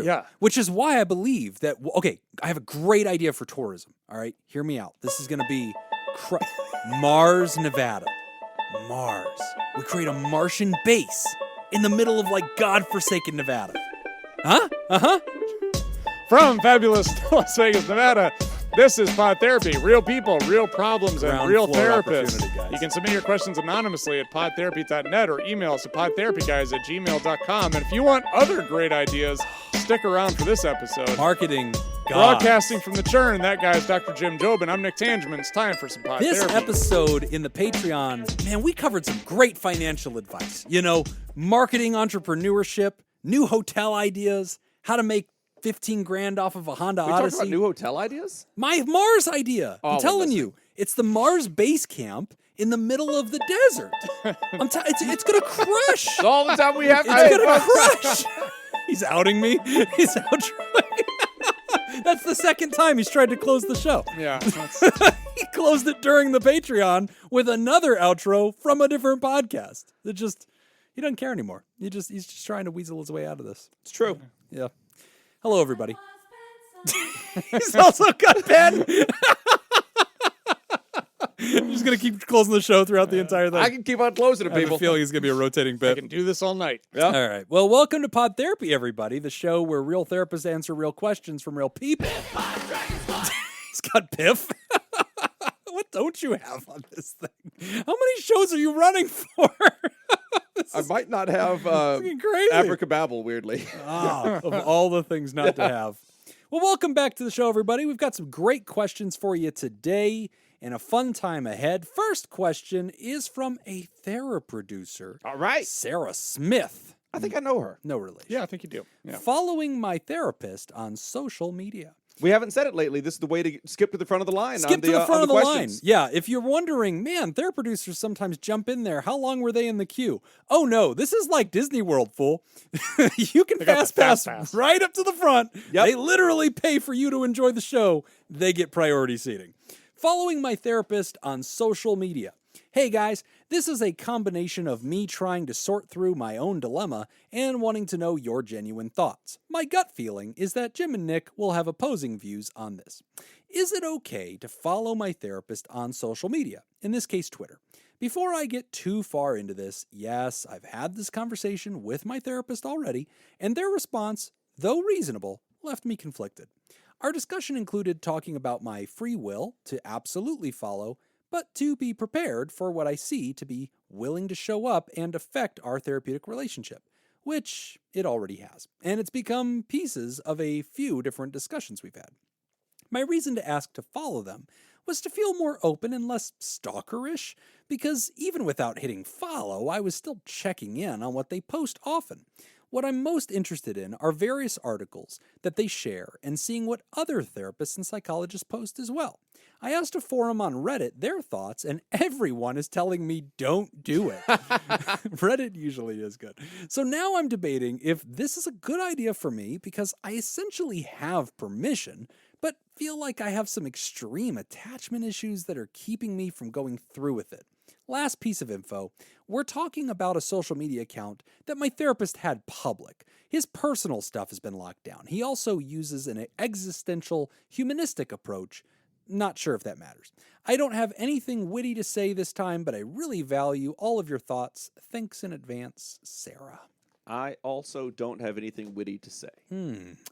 Yeah. Which is why I believe that, okay, I have a great idea for tourism. All right, hear me out. This is going to be Mars, Nevada. Mars. We create a Martian base in the middle of, like, godforsaken Nevada. Huh? Uh-huh. From fabulous Las Vegas, Nevada, this is Pod Therapy. Real people, real problems, and Ground real floor therapists. opportunity, guys. You can submit your questions anonymously at podtherapy.net or email us at podtherapyguys@gmail.com. And if you want other great ideas, stick around for this episode. Marketing God. Broadcasting from the churn, that guy's Dr. Jim Jobin. I'm Nick Tangeman. It's time for some Pod This Therapy. episode in the Patreon, man, we covered some great financial advice. You know, marketing, entrepreneurship, new hotel ideas, how to make 15 grand off of a Honda We talked Odyssey. about new hotel ideas? My Mars idea. Oh, I'm we're telling listening. you, it's the Mars base camp in the middle of the desert. It's gonna crush. It's all the time we have It's gonna crush. He's outing me. He's outroing. That's the second time he's tried to close the show. Yeah. He closed it during the Patreon with another outro from a different podcast. He doesn't care anymore. He's just trying to weasel his way out of this. It's true. Yeah. Hello, everybody. He's also got pen. I'm just gonna keep closing the show throughout the entire thing. I can keep on closing to I have people. a feeling it's gonna be a rotating I bit. can do this all night. Yeah. All right. Well, welcome to Pod Therapy, everybody, the show where real therapists answer real questions from real people. He's got Piff. What don't you have on this thing? How many shows are you running for? I might not have fucking crazy. abracababble, weirdly. Of all the things not to have. Well, welcome back to the show, everybody. We've got some great questions for you today and a fun time ahead. First question is from a theraproducer, All right. Sarah Smith. I think I know her. No relation. Yeah, I think you do. Yeah. Following my therapist on social media. We haven't said it lately. This is the way to skip to the front of the line. Skip on to the front on of the line. questions. Yeah, if you're wondering, man, theraproducers sometimes jump in there. How long were they in the queue? Oh, no, this is like Disney World, fool. You can They got fast the fast pass pass. right up to the front. Yep. They literally pay for you to enjoy the show. They get priority seating. Following my therapist on social media. Hey guys, this is a combination of me trying to sort through my own dilemma and wanting to know your genuine thoughts. My gut feeling is that Jim and Nick will have opposing views on this. Is it okay to follow my therapist on social media, in this case Twitter? Before I get too far into this, yes, I've had this conversation with my therapist already, and their response, though reasonable, left me conflicted. Our discussion included talking about my free will to absolutely follow, but to be prepared for what I see to be willing to show up and affect our therapeutic relationship, which it already has, and it's become pieces of a few different discussions we've had. My reason to ask to follow them was to feel more open and less stalkerish, because even without hitting follow, I was still checking in on what they post often. What I'm most interested in are various articles that they share and seeing what other therapists and psychologists post as well. I asked a forum on Reddit their thoughts, and everyone is telling me don't do it. Reddit usually is good. So now I'm debating if this is a good idea for me because I essentially have permission, but feel like I have some extreme attachment issues that are keeping me from going through with it. Last piece of info, we're talking about a social media account that my therapist had public. His personal stuff has been locked down. He also uses an existential, humanistic approach. Not sure if that matters. I don't have anything witty to say this time, but I really value all of your thoughts. Thanks in advance, Sarah. I also don't have anything witty to say.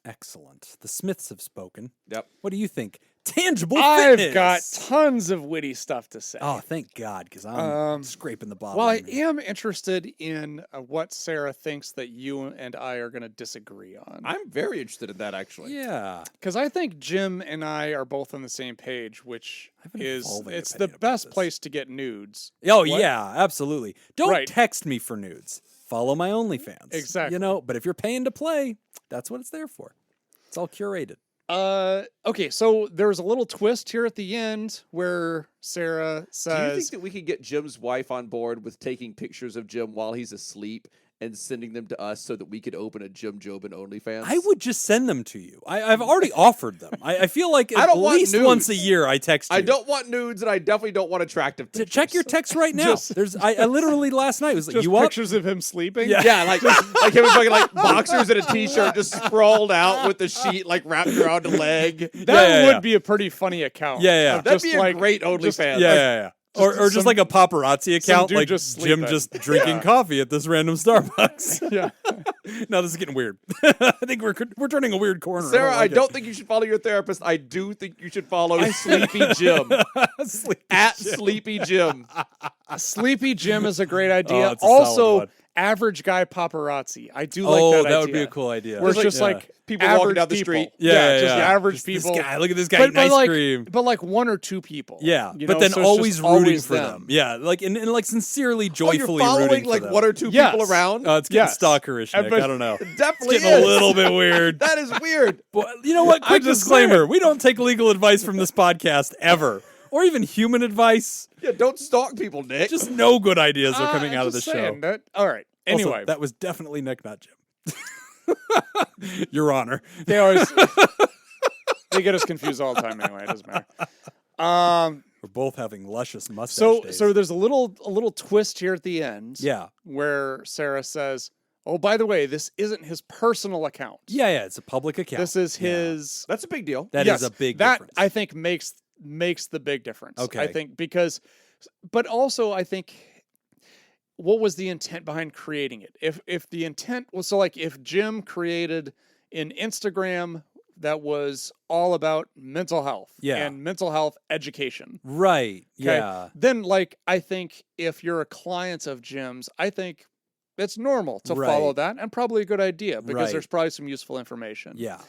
Excellent. The Smiths have spoken. Yep. What do you think? Tangible I've fitness. got tons of witty stuff to say. Oh, thank God, because I'm scraping the bottom. Well, I of me. am interested in what Sarah thinks that you and I are going to disagree on. I'm very interested in that, actually. Yeah. Because I think Jim and I are both on the same page, which I have an is evolving it's the opinion about best this. place to get nudes. Oh, What? yeah, absolutely. Don't Right. text me for nudes. Follow my OnlyFans. Exactly. You know, but if you're paying to play, that's what it's there for. It's all curated. Okay, so there's a little twist here at the end where Sarah Do you says, think that we could get Jim's wife on board with taking pictures of Jim while he's asleep and sending them to us so that we could open a Jim Jobin OnlyFans? I would just send them to you. I've already offered them. I feel like I at don't want least nudes. once a year I text you. I don't want nudes, and I definitely don't want attractive pictures. Check your text right now. I literally last night was like, Just you up? pictures of him sleeping. Yeah. like him in fucking like boxers and a t-shirt, just sprawled out with the sheet like wrapped around the leg. That would be a pretty funny account. Yeah. of That'd just be a like, great just- OnlyFans. Yeah. Or just some- like a paparazzi account, dude like just Jim sleeping. just drinking coffee at this random Starbucks. Yeah. No, this is getting weird. I think we're turning a weird corner. Sarah, I don't it. think you should follow your therapist. I do think you should follow Sleepy Jim. Sleepy At Jim. Sleepy Jim. Sleepy Jim is a great idea. it's a solid Also, one. average guy paparazzi. I do like Oh, that that idea. would be a cool idea. Where it's just Yeah. like people walking average down the people. street. Yeah, just yeah. average Just people. This guy, look at this guy eating ice like, cream. But like one or two people. Yeah, you but know? then So it's always just rooting always for them. Yeah, like and like sincerely, Oh, joyfully you're following rooting for like them. one or two Yes. people around? Oh, it's getting Yes. stalkerish, Nick. But- I don't know. It definitely It's getting is. a little bit weird. That is weird. But you know what? Quick just disclaimer: saying. we don't take legal advice from this podcast ever, or even human advice. Yeah, don't stalk people, Nick. Just no good ideas are coming I'm out of the just show. saying that- all right. Also, Anyway, that was definitely Nick, not Jim. Your Honor. they always they get us confused all the time. Anyway, it doesn't matter. We're both having luscious mustache So days. there's a little twist here at the end. Yeah. Where Sarah says, "Oh, by the way, this isn't his personal account. Yeah, it's a public account. This is his." That's a big deal. That is Yes, a big that difference. I think makes the big difference. Okay. I think because, but also I think, what was the intent behind creating it? If the intent was so like if Jim created an Instagram that was all about mental health and mental health education, Right. okay, Yeah. then like I think if you're a client of Jim's, I think it's normal to Right. follow that and probably a good idea because Right. there's probably some useful information. Yeah.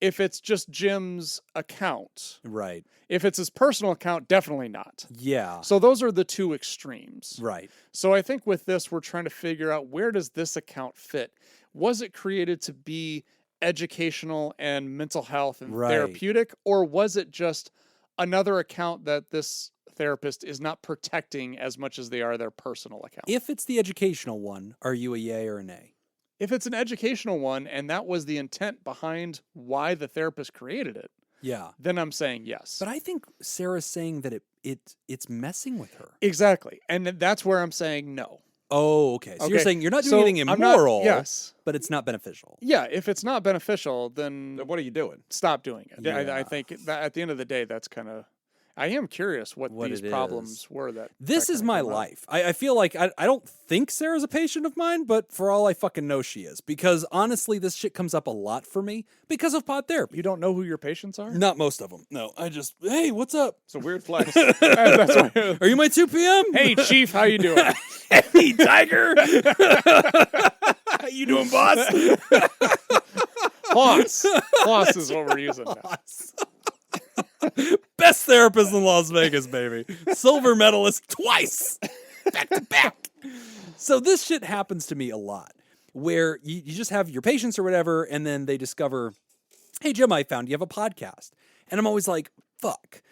If it's just Jim's account, Right. if it's his personal account, definitely not. Yeah. So those are the two extremes. Right. So I think with this, we're trying to figure out, where does this account fit? Was it created to be educational and mental health and Right. therapeutic, or was it just another account that this therapist is not protecting as much as they are their personal account? If it's the educational one, are you a yay or a nay? If it's an educational one and that was the intent behind why the therapist created it, Yeah. then I'm saying yes. But I think Sarah's saying that it's messing with her. Exactly. And that's where I'm saying no. Oh, okay. So you're Okay, saying you're not doing so anything I'm not- immoral, yes. but it's not beneficial. Yeah, if it's not beneficial, then Then what are you doing? stop doing it. I Yeah. think that at the end of the day, that's kind of. I am curious what these it problems is. were that. This that is kinda my came up. life. I feel like I don't think Sarah's a patient of mine, but for all I fucking know, she is. Because honestly, this shit comes up a lot for me because of pod therapy. You don't know who your patients are? Not most of them. No, I just, hey, what's up? It's a weird flex. That's why. Are you my 2 p.m.? Hey, Chief, how you doing? Hey, Tiger. How you doing, boss? Boss is what we're using now. Best therapist in Las Vegas, baby. Silver medalist twice. Back to back. So this shit happens to me a lot where you just have your patients or whatever, and then they discover, hey, Jim, I found you have a podcast. And I'm always like, fuck.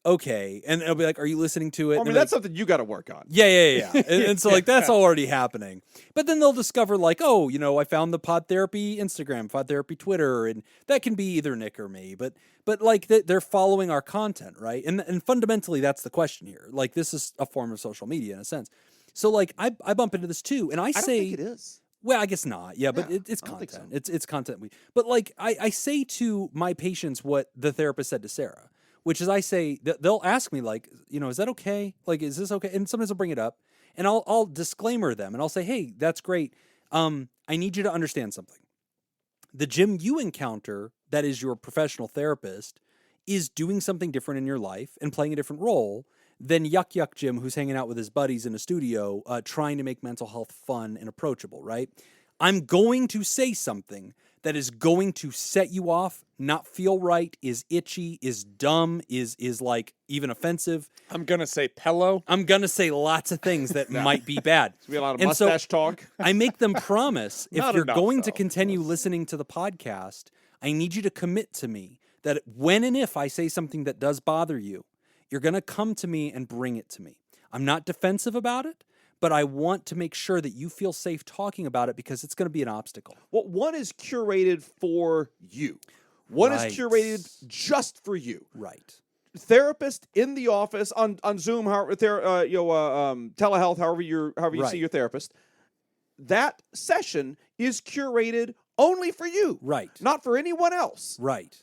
Okay. And I'll be like, are you listening to it? I And mean, they're that's something you got to work on. yeah. And so like that's already happening. But then they'll discover like, oh, I found the Pod Therapy Instagram, Pod Therapy Twitter, and that can be either Nick or me. But like they're following our content, right? And fundamentally that's the question here. Like this is a form of social media in a sense. So like I bump into this too, and I don't say think it is. well, I guess not. Yeah, but it's I don't think content. so. It's content. But like I say to my patients what the therapist said to Sarah, which is I say they'll ask me like, is that okay? Like, is this okay? And sometimes I'll bring it up, and I'll disclaimer them, and I'll say, hey, that's great. I need you to understand something. The Jim you encounter that is your professional therapist is doing something different in your life and playing a different role than Yuck Jim, who's hanging out with his buddies in a studio trying to make mental health fun and approachable, right? I'm going to say something that is going to set you off, not feel right, is itchy, is dumb, is like even offensive. I'm gonna say pillow. I'm going to say lots of things that might be bad. We had a lot of And so- mustache talk. I make them promise if Not you're enough, going to though. continue listening to the podcast, I need you to commit to me that when and if I say something that does bother you, you're going to come to me and bring it to me. I'm not defensive about it, but I want to make sure that you feel safe talking about it because it's going to be an obstacle. Well, one is curated for you. One Right. is curated just for you. Right. Therapist in the office on Zoom, telehealth, however you Right. see your therapist. That session is curated only for you, Right. not for anyone else. Right.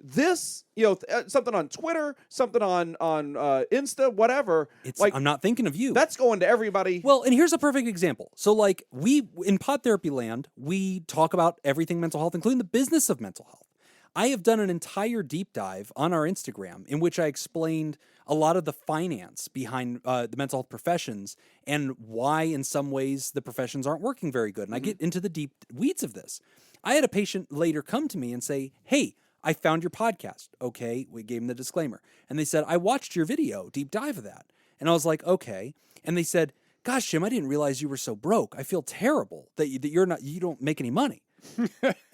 This, something on Twitter, something on Insta, whatever. I'm not thinking of you. That's going to everybody. Well, and here's a perfect example. So, like, we, in Pod Therapy Land, we talk about everything mental health, including the business of mental health. I have done an entire deep dive on our Instagram in which I explained a lot of the finance behind the mental health professions and why, in some ways, the professions aren't working very good. And I get into the deep weeds of this. I had a patient later come to me and say, hey, I found your podcast. Okay, we gave them the disclaimer. And they said, I watched your video, deep dive of that. And I was like, okay. And they said, gosh, Jim, I didn't realize you were so broke. I feel terrible that you don't make any money.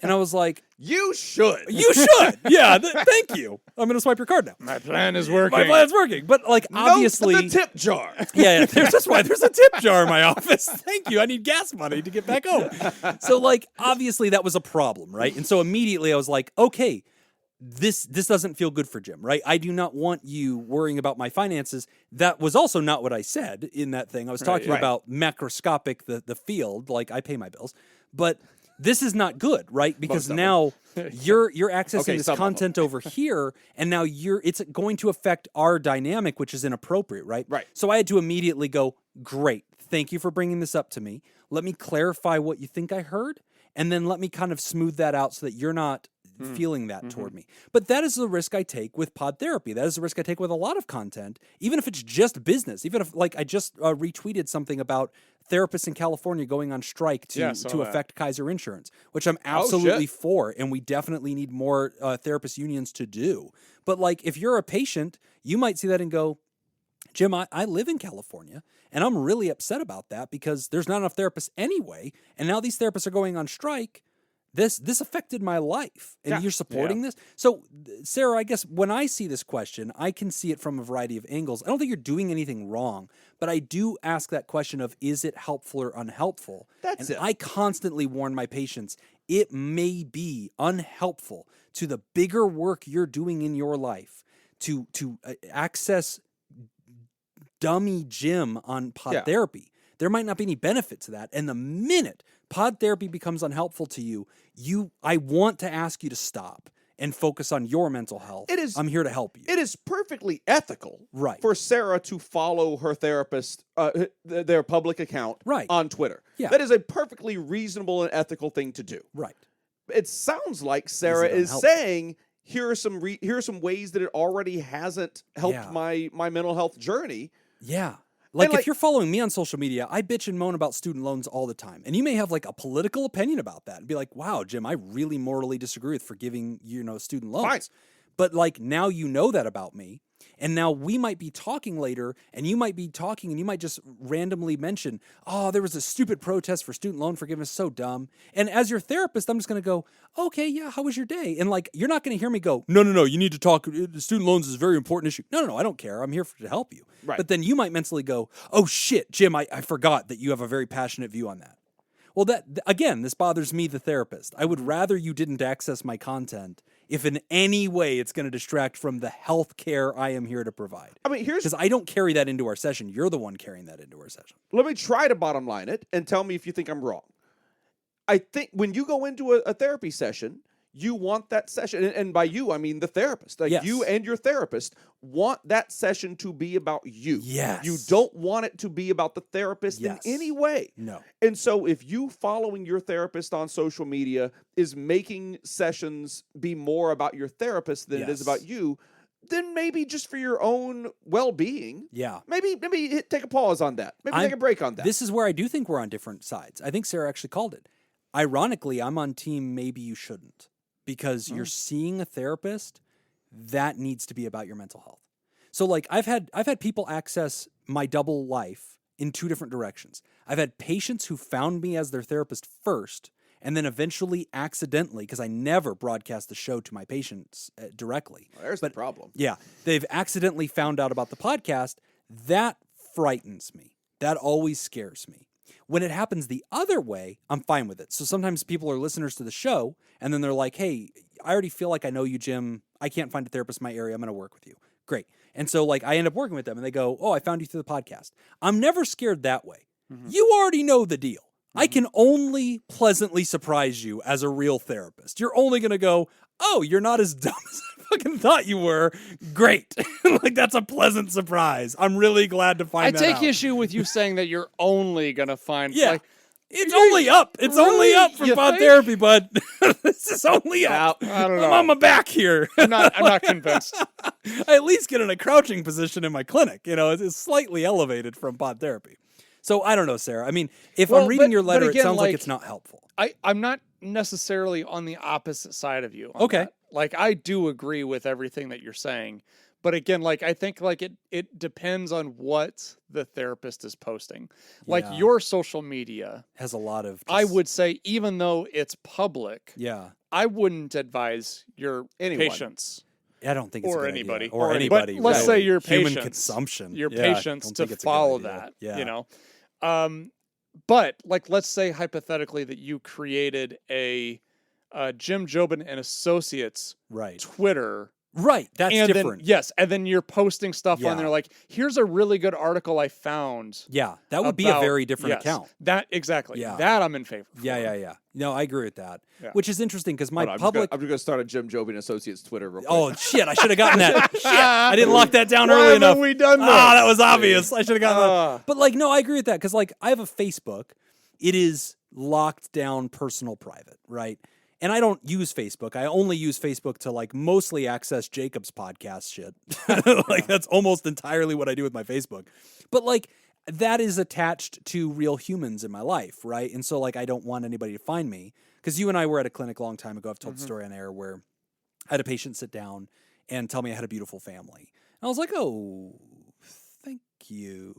And I was like, you should. You should. Yeah, thank you. I'm going to swipe your card now. My plan is working. My plan's working. But, like, obviously. Note the tip jar. Yeah, that's why there's a tip jar in my office. Thank you. I need gas money to get back home. So, like, obviously that was a problem, right? And so immediately I was like, okay, this doesn't feel good for Jim, right? I do not want you worrying about my finances. That was also not what I said in that thing. I was talking about macroscopic, the field, like I pay my bills. But this is not good, right? Because now you're accessing this content over here, and now it's going to affect our dynamic, which is inappropriate, right? Right. So I had to immediately go, great, thank you for bringing this up to me. Let me clarify what you think I heard, and then let me kind of smooth that out so that you're not feeling that toward me. But that is the risk I take with Pod Therapy. That is the risk I take with a lot of content, even if it's just business. Even if, like, I just retweeted something about therapists in California going on strike to affect Kaiser Insurance, which I'm absolutely for, and we definitely need more therapist unions to do. But, like, if you're a patient, you might see that and go, Jim, I live in California, and I'm really upset about that because there's not enough therapists anyway, and now these therapists are going on strike. This affected my life, and you're supporting this? So, Sarah, I guess when I see this question, I can see it from a variety of angles. I don't think you're doing anything wrong, but I do ask that question of, is it helpful or unhelpful? That's it. I constantly warn my patients, it may be unhelpful to the bigger work you're doing in your life to access dummy Jim on Pod Therapy. There might not be any benefit to that. And the minute Pod Therapy becomes unhelpful to you, I want to ask you to stop and focus on your mental health. I'm here to help you. It is perfectly ethical Right. for Sarah to follow her therapist, their public account on Twitter. Yeah. That is a perfectly reasonable and ethical thing to do. Right. It sounds like Sarah is saying, here are some ways that it already hasn't helped my mental health journey. Yeah. Like, if you're following me on social media, I bitch and moan about student loans all the time. And you may have, like, a political opinion about that and be like, wow, Jim, I really morally disagree with forgiving, student loans. Fine. But, like, now you know that about me. And now we might be talking later, and you might be talking, and you might just randomly mention, oh, there was a stupid protest for student loan forgiveness, so dumb. And as your therapist, I'm just going to go, okay, yeah, how was your day? And, like, you're not going to hear me go, no, you need to talk. Student loans is a very important issue. No, I don't care. I'm here to help you. Right. But then you might mentally go, oh, shit, Jim, I forgot that you have a very passionate view on that. Well, again, this bothers me, the therapist. I would rather you didn't access my content if in any way it's going to distract from the health care I am here to provide. I mean, because I don't carry that into our session. You're the one carrying that into our session. Let me try to bottom line it and tell me if you think I'm wrong. I think when you go into a therapy session, you want that session, and by you, I mean the therapist. Like, you and your therapist want that session to be about you. Yes. You don't want it to be about the therapist in any way. No. And so if you following your therapist on social media is making sessions be more about your therapist than it is about you, then maybe just for your own well-being, maybe take a pause on that. Maybe take a break on that. This is where I do think we're on different sides. I think Sarah actually called it. Ironically, I'm on team maybe you shouldn't. Because you're seeing a therapist, that needs to be about your mental health. So, like, I've had people access my double life in two different directions. I've had patients who found me as their therapist first, and then eventually accidentally, because I never broadcast the show to my patients directly. Well, there's the problem. Yeah, they've accidentally found out about the podcast. That frightens me. That always scares me. When it happens the other way, I'm fine with it. So sometimes people are listeners to the show, and then they're like, hey, I already feel like I know you, Jim. I can't find a therapist in my area. I'm going to work with you. Great. And so like I end up working with them, and they go, oh, I found you through the podcast. I'm never scared that way. You already know the deal. I can only pleasantly surprise you as a real therapist. You're only going to go, oh, you're not as dumb as I fucking thought you were. Great. Like, that's a pleasant surprise. I'm really glad to find that out. I take issue with you saying that you're only going to find... Yeah. Like, it's only up. It's only up for Pod Therapy, bud. This is only up. I don't know. I'm on my back here. I'm not convinced. I at least get in a crouching position in my clinic. You know, it's slightly elevated from Pod Therapy. So I don't know, Sarah. I mean, if I'm reading your letter, again, it sounds like it's not helpful. I'm not necessarily on the opposite side of you. Okay. That. Like, I do agree with everything that you're saying. But again, like, I think like it depends on what the therapist is posting. Like your social media has a lot of... I would say, even though it's public, I wouldn't advise your patients. I don't think it's or a good anybody idea. Or anybody. But let's say your human patients, consumption. Your patients to follow that. You know, but like let's say hypothetically that you created a Jim Jobin and Associates Twitter. Right, that's different. And then you're posting stuff on there like, here's a really good article I found. Yeah, that would be a very different account. That exactly. Yeah. That I'm in favor of. Yeah. No, I agree with that. Yeah. Which is interesting because my I'm public... just going to start a Jim Jobin Associates Twitter real quick. Oh, shit, I should have gotten that. Shit, I didn't lock that down early enough. Why haven't we done that? Ah, that was obvious. I should have gotten that. But like, no, I agree with that because like I have a Facebook. It is locked down personal private, right? And I don't use Facebook. I only use Facebook to like mostly access Jacob's podcast shit. Like that's almost entirely what I do with my Facebook. But like that is attached to real humans in my life, right? And so like I don't want anybody to find me because you and I were at a clinic a long time ago. I've told the story on air where I had a patient sit down and tell me I had a beautiful family. And I was like, oh, thank you.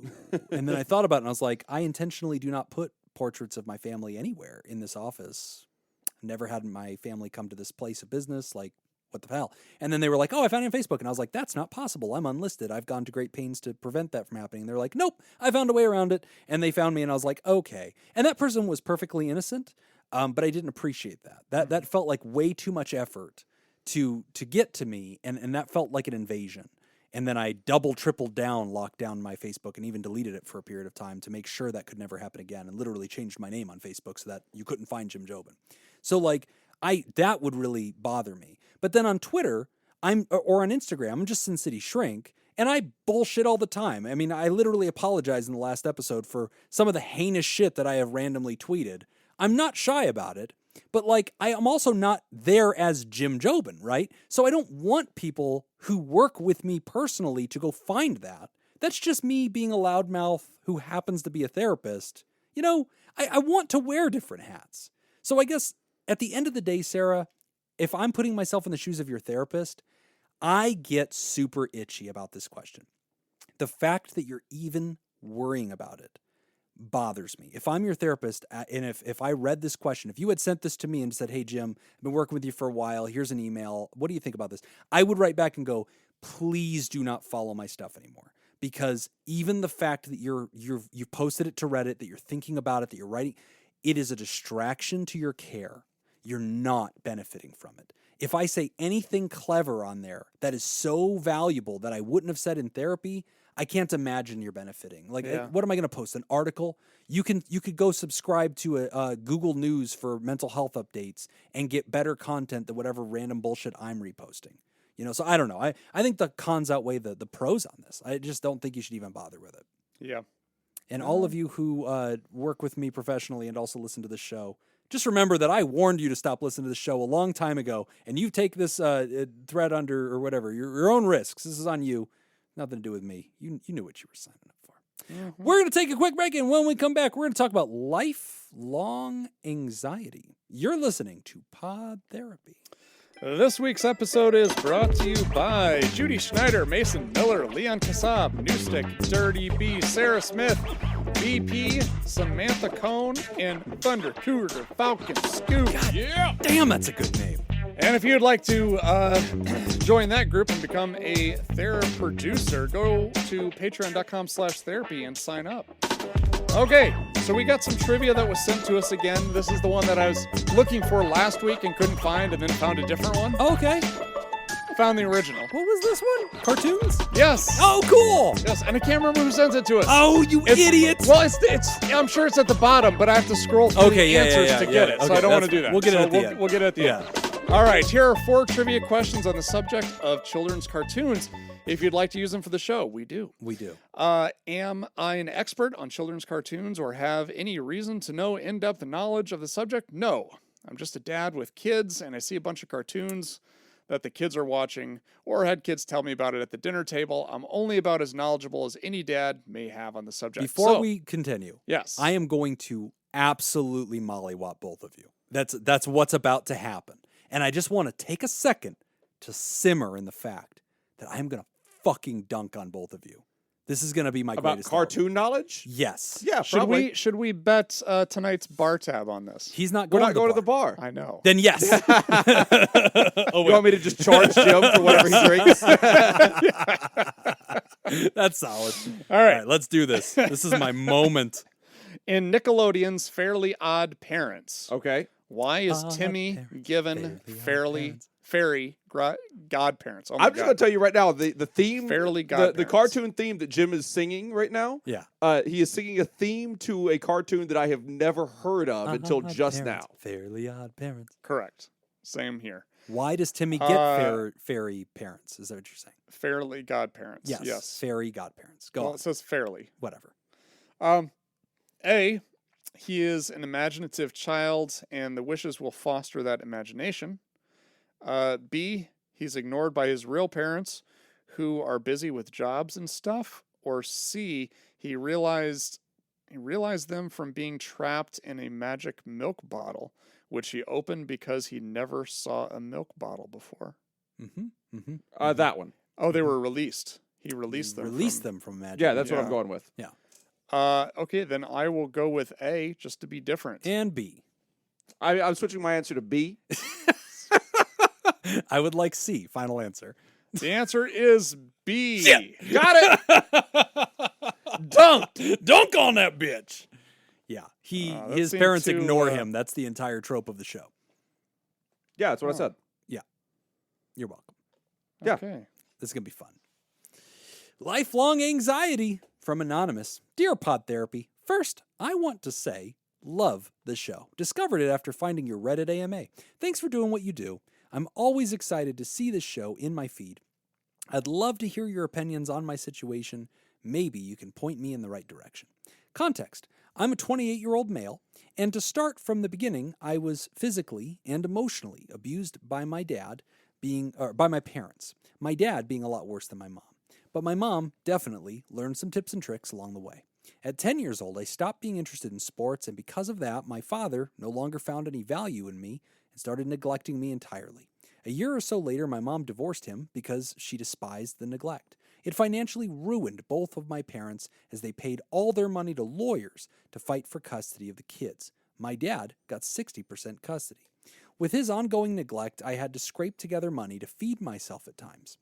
And then I thought about it and I was like, I intentionally do not put portraits of my family anywhere in this office. Never had my family come to this place of business. Like, what the hell? And then they were like, oh, I found it on Facebook. And I was like, that's not possible. I'm unlisted. I've gone to great pains to prevent that from happening. And they're like, nope, I found a way around it. And they found me. And I was like, okay. And that person was perfectly innocent. But I didn't appreciate that. That felt like way too much effort to get to me. And that felt like an invasion. And then I tripled down, locked down my Facebook, and even deleted it for a period of time to make sure that could never happen again, and literally changed my name on Facebook so that you couldn't find Jim Jobin. So like that would really bother me. But then on Twitter, or on Instagram, I'm just Sin City Shrink, and I bullshit all the time. I mean, I literally apologized in the last episode for some of the heinous shit that I have randomly tweeted. I'm not shy about it. But like, I am also not there as Jim Jobin, right? So I don't want people who work with me personally to go find that. That's just me being a loudmouth who happens to be a therapist. You know, I want to wear different hats. So I guess at the end of the day, Sarah, if I'm putting myself in the shoes of your therapist, I get super itchy about this question. The fact that you're even worrying about it bothers me. If I'm your therapist, and if I read this question, if you had sent this to me and said, hey, Jim, I've been working with you for a while, here's an email, what do you think about this? I would write back and go, please do not follow my stuff anymore. Because even the fact that you've posted it to Reddit, that you're thinking about it, that you're writing, it is a distraction to your care. You're not benefiting from it. If I say anything clever on there that is so valuable that I wouldn't have said in therapy, I can't imagine you're benefiting. Like, what am I going to post? An article? You could go subscribe to a Google News for mental health updates and get better content than whatever random bullshit I'm reposting. You know, so I don't know. I think the cons outweigh the pros on this. I just don't think you should even bother with it. Yeah. And all of you who work with me professionally and also listen to this show, just remember that I warned you to stop listening to the show a long time ago, and you take this threat under or whatever, your own risks. This is on you. Nothing to do with me. You knew what you were signing up for. Mm-hmm. We're going to take a quick break, and when we come back, we're going to talk about lifelong anxiety. You're listening to Pod Therapy. This week's episode is brought to you by Judy Schneider, Mason Miller, Leon Kassab, Newstick, Dirty B, Sarah Smith, BP, Samantha Cohn, and Thunder Cougar Falcon Scoop. God, yeah! Damn, that's a good name. And if you'd like to join that group and become a producer, go to patreon.com/therapy and sign up. Okay, so we got some trivia that was sent to us again. This is the one that I was looking for last week and couldn't find, and then found a different one. Okay. Found the original. What was this one? Cartoons? Yes. Oh, cool. Yes, and I can't remember who sent it to us. Oh, you idiot. Well, it's. I'm sure it's at the bottom, but I have to scroll through the answers to get it, so Okay, I don't want to do that. We'll get it So at the end. We'll get it at the end. All right, here are 4 trivia questions on the subject of children's cartoons. If you'd like to use them for the show, we do. We do. Am I an expert on children's cartoons or have any reason to know in-depth knowledge of the subject? No. I'm just a dad with kids, and I see a bunch of cartoons that the kids are watching, or had kids tell me about it at the dinner table. I'm only about as knowledgeable as any dad may have on the subject. Before we continue, yes, I am going to absolutely mollywop both of you. That's what's about to happen. And I just want to take a second to simmer in the fact that I'm going to fucking dunk on both of you. This is going to be my About greatest cartoon knowledge? Yes. Yeah, probably. should we bet tonight's bar tab on this? He's not We're going not to going the to the bar. I know. Then yes. You want me to just charge Jim for whatever he drinks? That's solid. All right, Let's do this. This is my moment. In Nickelodeon's Fairly Odd Parents, Okay. why is Odd Timmy Parents, given Fairly Odd fairy godparents? Oh my I'm just going to tell you right now, the theme, Fairly the Godparents. cartoon theme that Jim is singing right now, Yeah. he is singing a theme to a cartoon that I have never heard of until Odd just Parents, now. Fairly Odd Parents. Correct. Same here. Why does Timmy get fairy parents? Is that what you're saying? Fairly godparents. Yes. Yes. Fairy godparents. Go Well, on. it says fairly. Whatever. A, he is an imaginative child, and the wishes will foster that imagination. B, he's ignored by his real parents, who are busy with jobs and stuff. Or C, he realized them from being trapped in a magic milk bottle, which he opened because he never saw a milk bottle before. Mm-hmm. Mm-hmm. That one. Oh, they were released. He released them. Released them from magic. Yeah, that's what Yeah. I'm going with. Okay, then I will go with A, just to be different. And B. I'm switching my answer to B. I would like C. Final answer. The answer is B. Shit. Got it. Dunk on that bitch. Yeah. That His seemed parents too, ignore him. That's the entire trope of the show. Yeah, that's what I said. You're welcome. Yeah. Okay. This is going to be fun. Lifelong anxiety from Anonymous. Dear Pod Therapy, first, I want to say, love the show. Discovered it after finding your Reddit AMA. Thanks for doing what you do. I'm always excited to see this show in my feed. I'd love to hear your opinions on my situation. Maybe you can point me in the right direction. Context. I'm a 28-year-old male, and to start from the beginning, I was physically and emotionally abused by my parents. My dad being a lot worse than my mom. But my mom definitely learned some tips and tricks along the way. At 10 years old, I stopped being interested in sports, and because of that, my father no longer found any value in me and started neglecting me entirely. A year or so later, my mom divorced him because she despised the neglect. It financially ruined both of my parents as they paid all their money to lawyers to fight for custody of the kids. My dad got 60% custody. With his ongoing neglect, I had to scrape together money to feed myself at times.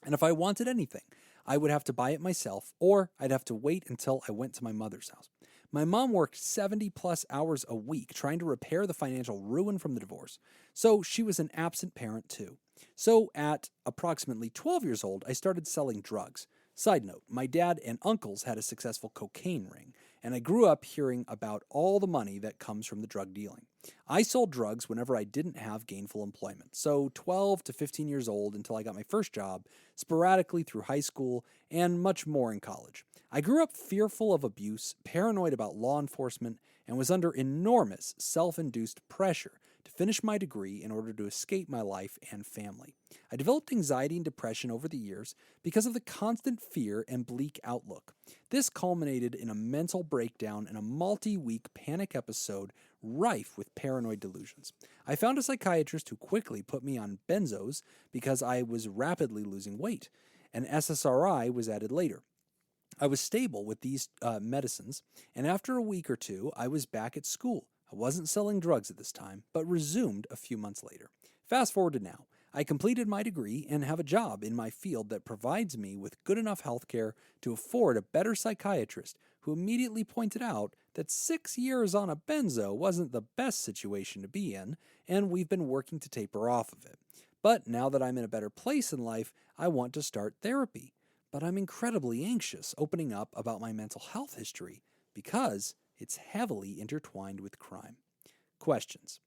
And if I wanted anything, I would have to buy it myself, or I'd have to wait until I went to my mother's house. My mom worked 70-plus hours a week trying to repair the financial ruin from the divorce, so she was an absent parent too. So at approximately 12 years old, I started selling drugs. Side note, my dad and uncles had a successful cocaine ring, and I grew up hearing about all the money that comes from the drug dealing. I sold drugs whenever I didn't have gainful employment, so 12 to 15 years old until I got my first job, sporadically through high school, and much more in college. I grew up fearful of abuse, paranoid about law enforcement, and was under enormous self-induced pressure to finish my degree in order to escape my life and family. I developed anxiety and depression over the years because of the constant fear and bleak outlook. This culminated in a mental breakdown and a multi-week panic episode rife with paranoid delusions. I found a psychiatrist who quickly put me on benzos because I was rapidly losing weight. An SSRI was added later. I was stable with these medicines, and after a week or two, I was back at school. I wasn't selling drugs at this time, but resumed a few months later. Fast forward to now. I completed my degree and have a job in my field that provides me with good enough health care to afford a better psychiatrist who immediately pointed out that 6 years on a benzo wasn't the best situation to be in, and we've been working to taper off of it. But now that I'm in a better place in life, I want to start therapy. But I'm incredibly anxious opening up about my mental health history because it's heavily intertwined with crime. Questions.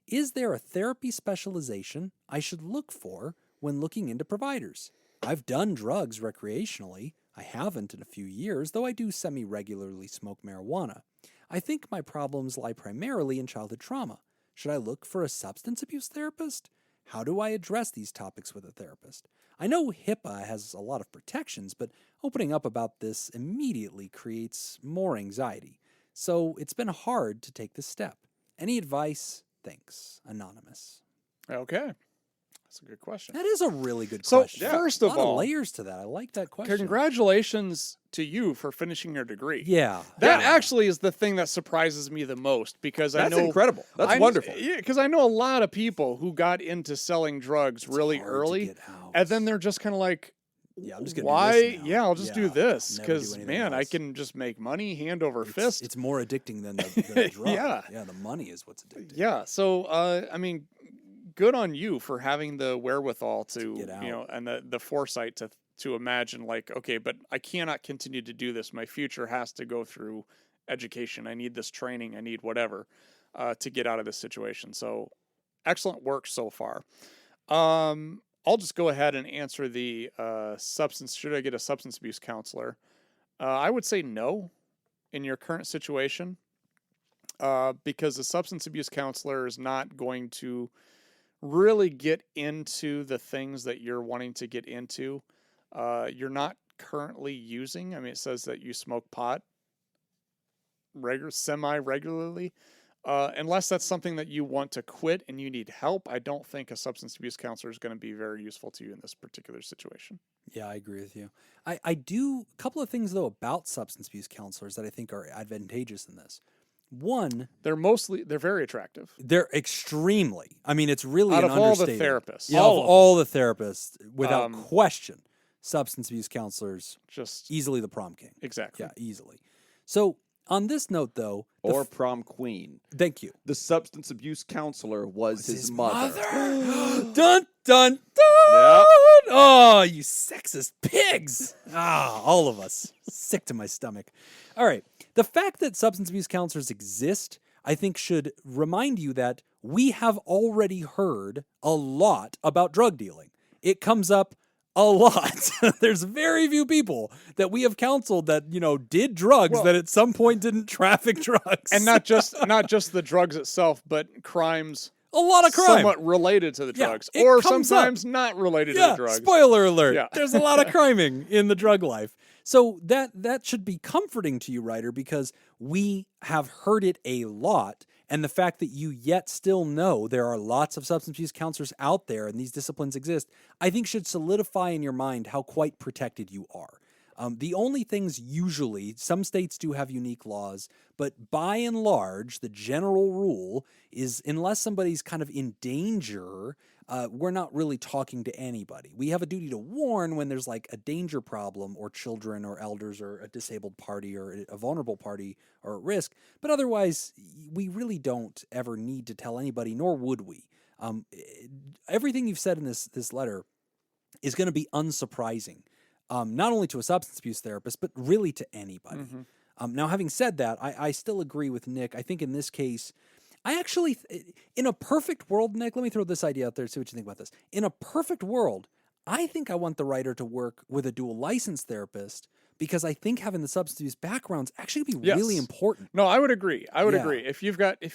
Is there a therapy specialization I should look for when looking into providers? I've done drugs recreationally. I haven't in a few years, though I do semi-regularly smoke marijuana. I think my problems lie primarily in childhood trauma. Should I look for a substance abuse therapist? How do I address these topics with a therapist? I know HIPAA has a lot of protections, but opening up about this immediately creates more anxiety. So it's been hard to take this step. Any advice? Thanks. Anonymous. Okay. That's a good question. That is a really good So, question. first a of lot all, of layers to that. I like that question. Congratulations to you for finishing your degree. Yeah. That actually is the thing that surprises me the most because I know... That's incredible. That's wonderful. Yeah, because I know a lot of people who got into selling drugs really hard to early, get out. and then they're just kind of like, Yeah, I'm just gonna why? do this now. Yeah, I'll just do this never do because, anything man, I else. can just make money hand over fist. It's more addicting than the drug. Yeah. Yeah, the money is what's addicting. Yeah, so, I mean, good on you for having the wherewithal to get out. you know, and the foresight to imagine like, okay, but I cannot continue to do this. My future has to go through education. I need this training. I need whatever to get out of this situation. So excellent work so far. I'll just go ahead and answer the should I get a substance abuse counselor? I would say no in your current situation because a substance abuse counselor is not going to really get into the things that you're wanting to get into. You're not currently using. I mean, it says that you smoke pot semi-regularly. Unless that's something that you want to quit and you need help, I don't think a substance abuse counselor is going to be very useful to you in this particular situation. Yeah, I agree with you. I do a couple of things, though, about substance abuse counselors that I think are advantageous in this. One, they're very attractive. They're extremely. I mean, it's really out an of all the understatement. therapists. Yeah, of all the therapists, without question, substance abuse counselors just easily the prom king. Exactly. Yeah, easily. So on this note, though, Or prom queen. Thank you. The substance abuse counselor was his mother. dun dun dun. Yep. Oh, you sexist pigs! All of us. Sick to my stomach. All right. The fact that substance abuse counselors exist, I think, should remind you that we have already heard a lot about drug dealing. It comes up a lot. There's very few people that we have counseled that, did drugs that at some point didn't traffic drugs. And not just the drugs itself, but crimes. A lot of crime. Somewhat related to the drugs. it Or comes sometimes not related to the drugs. Spoiler alert. Yeah. There's a lot of criming in the drug life. So that should be comforting to you, writer, because we have heard it a lot. And the fact that you yet still know there are lots of substance abuse counselors out there and these disciplines exist, I think should solidify in your mind how quite protected you are. The only things usually, some states do have unique laws, but by and large, the general rule is unless somebody's kind of in danger, we're not really talking to anybody. We have a duty to warn when there's like a danger problem or children or elders or a disabled party or a vulnerable party are at risk. But otherwise, we really don't ever need to tell anybody, nor would we. Everything you've said in this letter is going to be unsurprising. Not only to a substance abuse therapist, but really to anybody. Mm-hmm. Now, having said that, I still agree with Nick. I think in this case, I actually, in a perfect world, Nick, let me throw this idea out there, see what you think about this. In a perfect world, I think I want the writer to work with a dual license therapist because I think having the substance abuse backgrounds actually be really important. No, I would agree. I would Yeah. agree. If you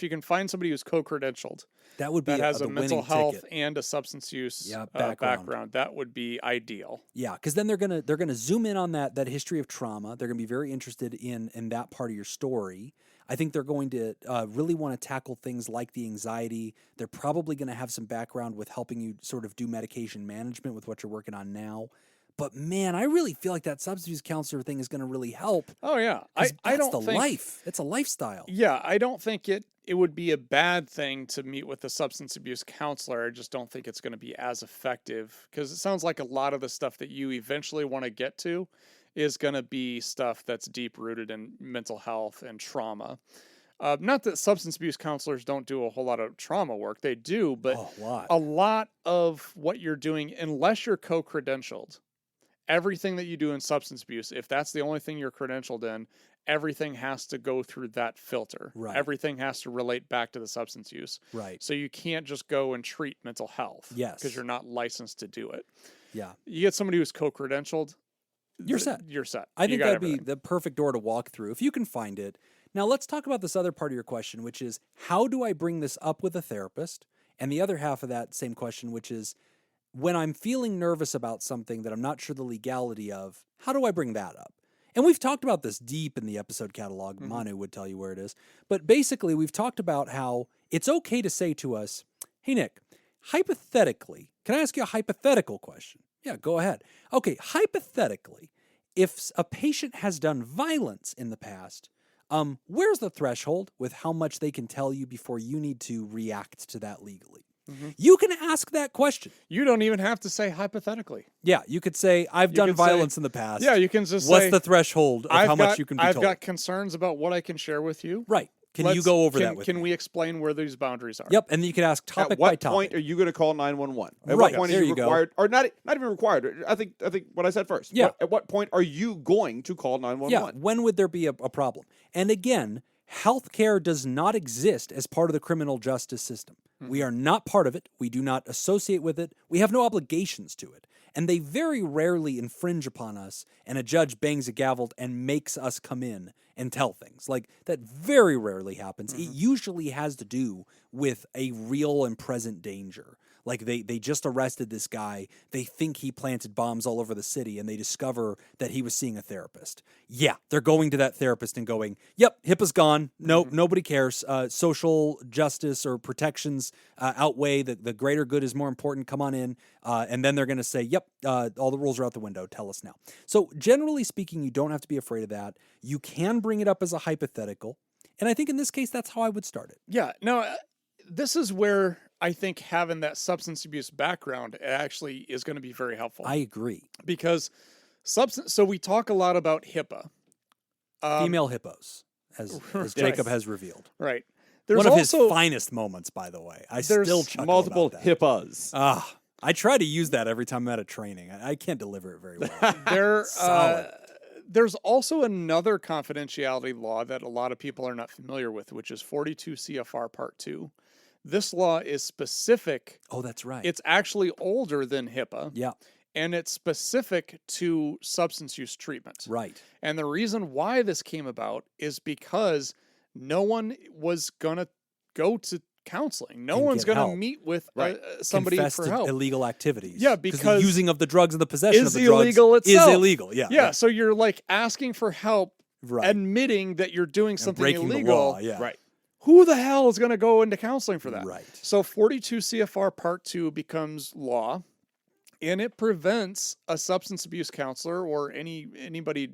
can find somebody who's co-credentialed That would be that has the a mental winning health ticket. and a substance use background. that would be ideal. Yeah, because then they're gonna zoom in on that history of trauma. They're gonna be very interested in that part of your story. I think they're going to really want to tackle things like the anxiety. They're probably going to have some background with helping you sort of do medication management with what you're working on now. But man, I really feel like that substance abuse counselor thing is going to really help. Oh yeah, 'Cause I that's don't the think life. It's a lifestyle. Yeah, I don't think it would be a bad thing to meet with a substance abuse counselor. I just don't think it's going to be as effective because it sounds like a lot of the stuff that you eventually want to get to is going to be stuff that's deep rooted in mental health and trauma. Not that substance abuse counselors don't do a whole lot of trauma work. They do, but a lot of what you're doing, unless you're co-credentialed, everything that you do in substance abuse, if that's the only thing you're credentialed in, everything has to go through that filter. Right. Everything has to relate back to the substance use. Right. So you can't just go and treat mental health. Yes. Because you're not licensed to do it. Yeah. You get somebody who's co-credentialed, You're set. You're set. I think that'd everything. be the perfect door to walk through if you can find it. Now let's talk about this other part of your question, which is how do I bring this up with a therapist? And the other half of that same question, which is when I'm feeling nervous about something that I'm not sure the legality of, how do I bring that up? And we've talked about this deep in the episode catalog. Mm-hmm. Manu would tell you where it is. But basically, we've talked about how it's okay to say to us, hey, Nick, hypothetically, can I ask you a hypothetical question? Yeah, go ahead. Okay, hypothetically, if a patient has done violence in the past, where's the threshold with how much they can tell you before you need to react to that legally? Mm-hmm. You can ask that question. You don't even have to say hypothetically. Yeah, you could say, I've done violence in the past. Yeah, you can just what's say, the threshold of how much you can be told? I've got concerns about what I can share with you. Right. Can you go over that with me? Can we explain where these boundaries are? Yep, and then you can ask topic by topic. At what point are you going to call 911? At Right, what point there are you you go. required, or not even required? I think what I said first. Yeah. At what point are you going to call 911? Yeah, when would there be a problem? And again, healthcare does not exist as part of the criminal justice system. Mm-hmm. We are not part of it. We do not associate with it. We have no obligations to it. And they very rarely infringe upon us, and a judge bangs a gavel and makes us come in and tell things. Like, that very rarely happens. Mm-hmm. It usually has to do with a real and present danger. Like, they just arrested this guy. They think he planted bombs all over the city, and they discover that he was seeing a therapist. Yeah, they're going to that therapist and going, yep, HIPAA's gone. Nope, nobody cares. Social justice or protections outweigh the greater good is more important. Come on in. And then they're going to say, yep, all the rules are out the window. Tell us now. So generally speaking, you don't have to be afraid of that. You can bring it up as a hypothetical. And I think in this case, that's how I would start it. Yeah, no, this is where I think having that substance abuse background actually is going to be very helpful. I agree. Because so we talk a lot about HIPAA. Female hippos, as Jacob has revealed. Right. There's one of his finest moments, by the way. I still chuckle multiple about that. HIPAAs. I try to use that every time I'm at a training. I can't deliver it very well. There's also another confidentiality law that a lot of people are not familiar with, which is 42 CFR Part 2. This law is specific. Oh, that's right. It's actually older than HIPAA. Yeah. And it's specific to substance use treatment. Right. And the reason why this came about is because no one was going to go to counseling. No one's going to meet with somebody for help. Illegal activities. Yeah, because the using of the drugs and the possession of the drugs itself. Is illegal. Yeah. Yeah. So you're like asking for help, admitting that you're doing something breaking illegal. The law. Yeah. Right. Who the hell is going to go into counseling for that? Right. So 42 CFR Part 2 becomes law, and it prevents a substance abuse counselor or anybody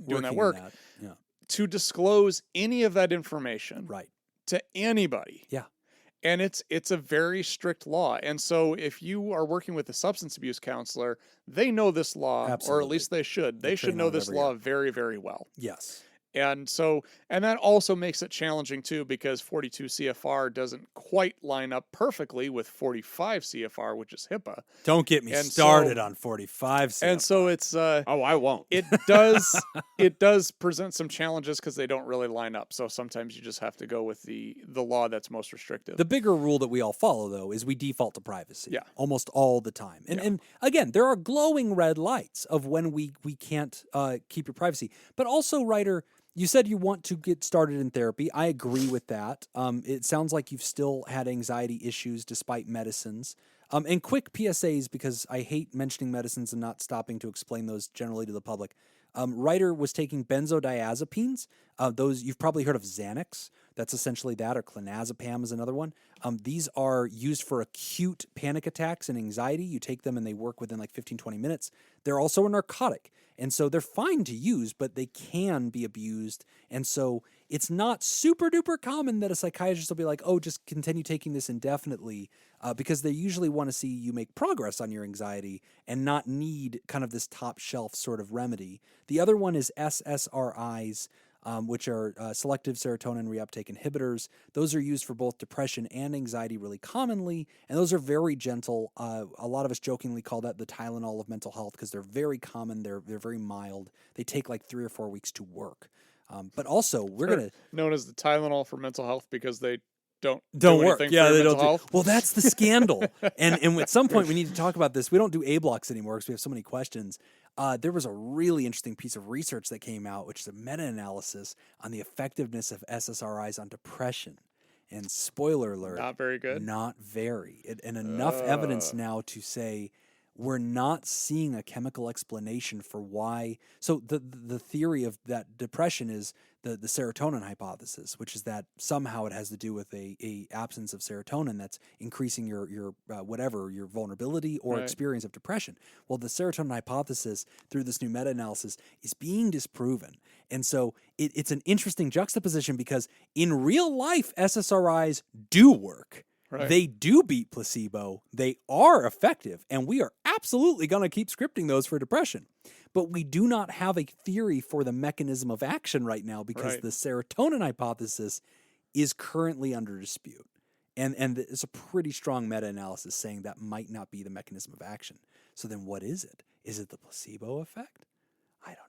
doing that work to disclose any of that information to anybody. Yeah. And it's a very strict law. And so if you are working with a substance abuse counselor, they know this law, or at least they should. They should know this law very, very well. Yes. And that also makes it challenging too, because 42 CFR doesn't quite line up perfectly with 45 CFR, which is HIPAA. Don't get me started on 45 CFR. And so it's I won't. It does present some challenges because they don't really line up. So sometimes you just have to go with the law that's most restrictive. The bigger rule that we all follow, though, is we default to privacy. Yeah. Almost all the time. And again, there are glowing red lights of when we can't keep your privacy. But also, Ryder, you said you want to get started in therapy. I agree with that. It sounds like you've still had anxiety issues despite medicines. And quick PSAs, because I hate mentioning medicines and not stopping to explain those generally to the public. Ryder was taking benzodiazepines. Those you've probably heard of Xanax. That's essentially that, or clonazepam is another one. These are used for acute panic attacks and anxiety. You take them and they work within like 15, 20 minutes. They're also a narcotic. And so they're fine to use, but they can be abused. And so it's not super duper common that a psychiatrist will be like, oh, just continue taking this indefinitely, because they usually want to see you make progress on your anxiety and not need kind of this top shelf sort of remedy. The other one is SSRIs, which are selective serotonin reuptake inhibitors. Those are used for both depression and anxiety really commonly, and those are very gentle. A lot of us jokingly call that the Tylenol of mental health because they're very common. They're very mild. They take like 3 or 4 weeks to work. But also, we're going to... Known as the Tylenol for mental health because they don't work. Yeah, they don't health. Well, that's the scandal. and at some point, we need to talk about this. We don't do A blocks anymore because we have so many questions. There was a really interesting piece of research that came out, which is a meta-analysis on the effectiveness of SSRIs on depression. And spoiler alert, not very good. Not very. And enough evidence now to say we're not seeing a chemical explanation for why. So the theory of that depression is the serotonin hypothesis, which is that somehow it has to do with a absence of serotonin that's increasing your vulnerability or experience of depression. Well, the serotonin hypothesis through this new meta-analysis is being disproven. And so it's an interesting juxtaposition because in real life, SSRIs do work. Right. They do beat placebo. They are effective, and we are absolutely going to keep scripting those for depression. But we do not have a theory for the mechanism of action right now because the serotonin hypothesis is currently under dispute. And it's a pretty strong meta-analysis saying that might not be the mechanism of action. So then what is it? Is it the placebo effect? I don't know.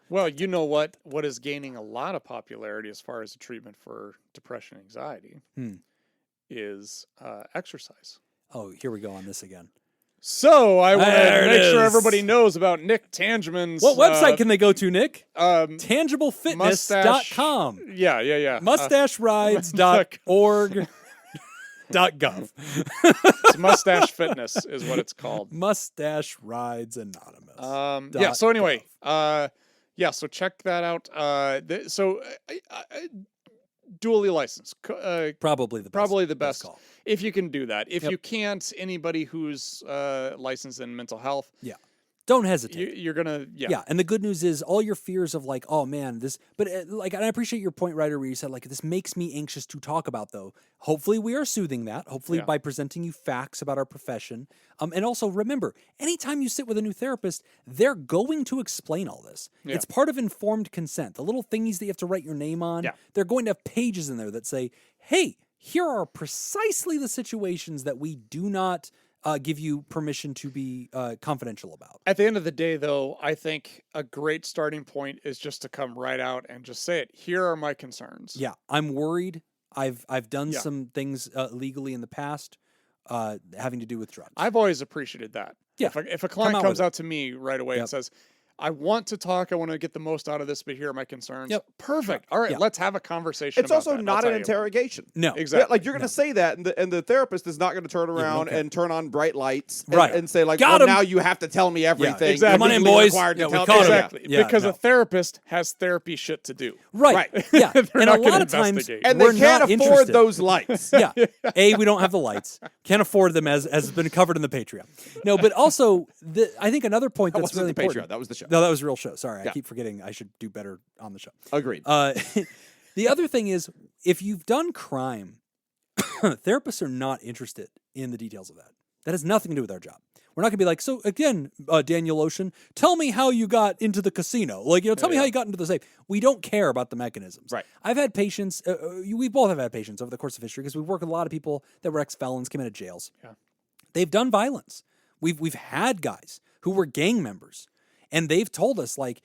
Well, you know what is gaining a lot of popularity as far as the treatment for depression and anxiety is exercise. Oh, here we go on this again. So I want to make sure everybody knows about Nick Tangeman's... What website can they go to, Nick? Tangiblefitness.com. Yeah. Mustacherides.org.gov. It's Mustache Fitness is what it's called. Mustache Rides Anonymous. So anyway, so check that out. Dually licensed. Probably the best call. If you can do that. If you can't, anybody who's licensed in mental health. Yeah. Don't hesitate. You're going to, Yeah, and the good news is all your fears of like, oh man, this, but and I appreciate your point, Ryder, where you said like, this makes me anxious to talk about though. Hopefully we are soothing that, hopefully by presenting you facts about our profession. And also remember, anytime you sit with a new therapist, they're going to explain all this. Yeah. It's part of informed consent. The little thingies that you have to write your name on, they're going to have pages in there that say, hey, here are precisely the situations that we do not give you permission to be confidential about. At the end of the day, though, I think a great starting point is just to come right out and just say it. Here are my concerns. Yeah, I'm worried. I've done some things legally in the past having to do with drugs. I've always appreciated that. Yeah. If a client comes out to me right away and says, I want to talk. I want to get the most out of this, but here are my concerns. Yep. Perfect. All right, let's have a conversation. It's also not an interrogation. No, exactly. Yeah, like you're going to say that, and the therapist is not going to turn around and turn on bright lights and say like, well, now you have to tell me everything. Yeah, exactly. Come on in, boys. Exactly. Because a therapist has therapy shit to do. Right. Yeah. And a lot of times, and they can't afford those lights. Yeah. A, we don't have the lights. Can't afford them as has been covered in the Patreon. No, but also, I think another point that's really important. Patreon. That was the show. No, that was a real show. Sorry, I keep forgetting I should do better on the show. Agreed. The other thing is, if you've done crime, therapists are not interested in the details of that. That has nothing to do with our job. We're not going to be like, so again, Daniel Ocean, tell me how you got into the casino. Like, tell me how you got into the safe. We don't care about the mechanisms. Right. I've had patients, we both have had patients over the course of history because we work with a lot of people that were ex-felons, came out of jails. Yeah. They've done violence. We've had guys who were gang members. And they've told us, like,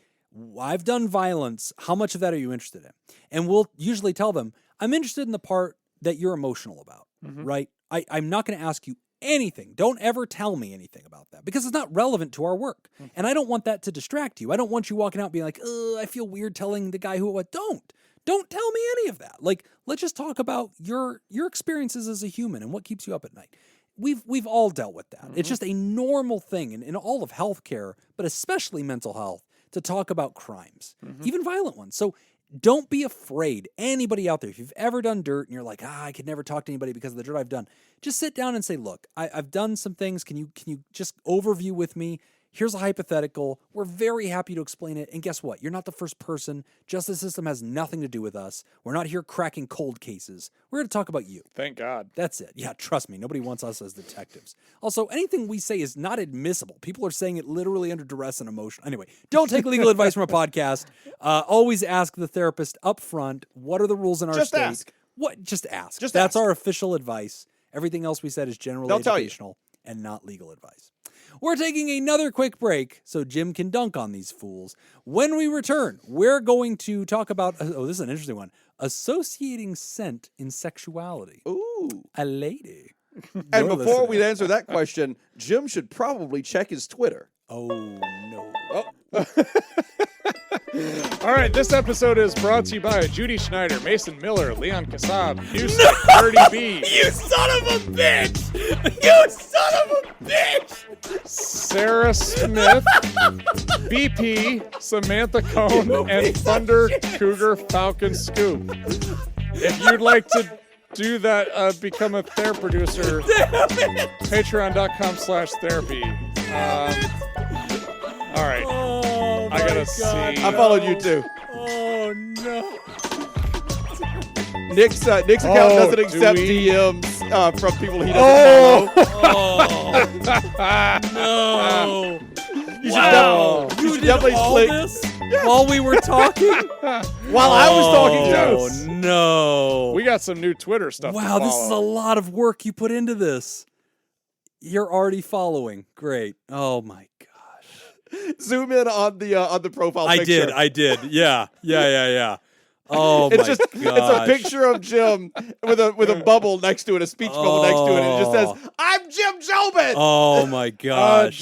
I've done violence. How much of that are you interested in? And we'll usually tell them, I'm interested in the part that you're emotional about, right? I'm not going to ask you anything. Don't ever tell me anything about that because it's not relevant to our work. And I don't want that to distract you. I don't want you walking out being like, I feel weird telling the guy who what. Don't tell me any of that. Like, let's just talk about your experiences as a human and what keeps you up at night. We've all dealt with that. It's just a normal thing in all of healthcare, but especially mental health, to talk about crimes, even violent ones. So don't be afraid. Anybody out there, if you've ever done dirt and you're like, I could never talk to anybody because of the dirt I've done, just sit down and say, look, I've done some things. Can you just overview with me? Here's a hypothetical. We're very happy to explain it. And guess what? You're not the first person. Justice system has nothing to do with us. We're not here cracking cold cases. We're here to talk about you. Thank God. That's it. Yeah, trust me. Nobody wants us as detectives. Also, anything we say is not admissible. People are saying it literally under duress and emotion. Anyway, don't take legal advice from a podcast. Always ask the therapist up front, what are the rules in our state? Ask. What? Just ask. Just That's ask. our official advice. Everything else we said is generally They'll tell you. educational and not legal advice. We're taking another quick break so Jim can dunk on these fools. When we return, we're going to talk about, this is an interesting one, associating scent in sexuality. Ooh. A lady. And You're before we listening. answer that question, Jim should probably check his Twitter. Oh, no. All right, this episode is brought to you by Judy Schneider, Mason Miller, Leon Kassab, Newsick, Cardi B, You son of a bitch! You son of a bitch! Sarah Smith, BP, Samantha Cohn, and Thunder Cougar Falcon Scoop. If you'd like to do that, become a therapy producer, patreon.com/therapy. All right. Oh, I gotta my God. see. I followed you too. Oh, no. Nick's account doesn't do accept we? DMs from people he doesn't follow. Oh, no. You should, Wow. you You should did definitely all click this while we were talking? while I was talking to Oh, you. no. We got some new Twitter stuff. Wow, to this is a follow. lot of work you put into this. You're already following. Great. Oh, my gosh. Zoom in on the profile I picture. did. Yeah. Oh, It's my just gosh. it's a picture of Jim with a bubble next to it, a speech bubble next to it, and it just says, "I'm Jim Jobin." Oh, my gosh.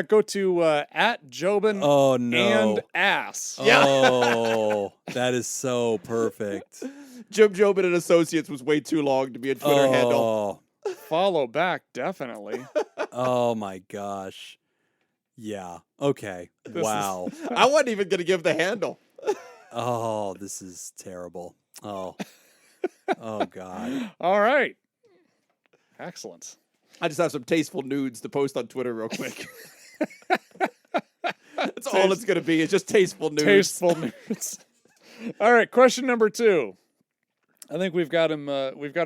Go to at Jobin Oh, no. and ass. Oh, that is so perfect. Jim Jobin and Associates was way too long to be a Twitter handle. Follow back, definitely. Oh, my gosh. Yeah. Okay. Wow. I wasn't even going to give the handle. Oh, this is terrible. Oh. Oh, God. All right. Excellent. I just have some tasteful nudes to post on Twitter real quick. That's all it's going to be. It's just tasteful nudes. Tasteful nudes. All right. Question number 2. I think we've got him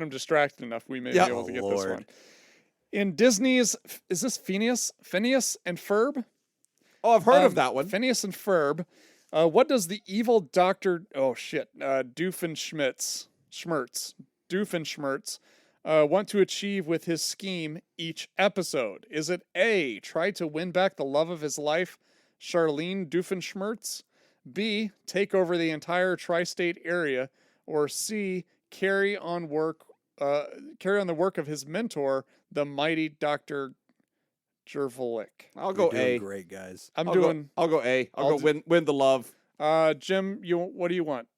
distracted enough. We may be able to get this one. In Disney's, is this Phineas and Ferb? Oh, I've heard of that one. Phineas and Ferb. What does the evil Dr. Doofenshmirtz want to achieve with his scheme each episode? Is it A, try to win back the love of his life, Charlene Doofenshmirtz? B, take over the entire tri-state area? Or C, carry on the work of his mentor, the mighty Dr. Jervalik? I'll go You're doing A. great, guys. I'll go A. I'll go win the love. Jim, what do you want?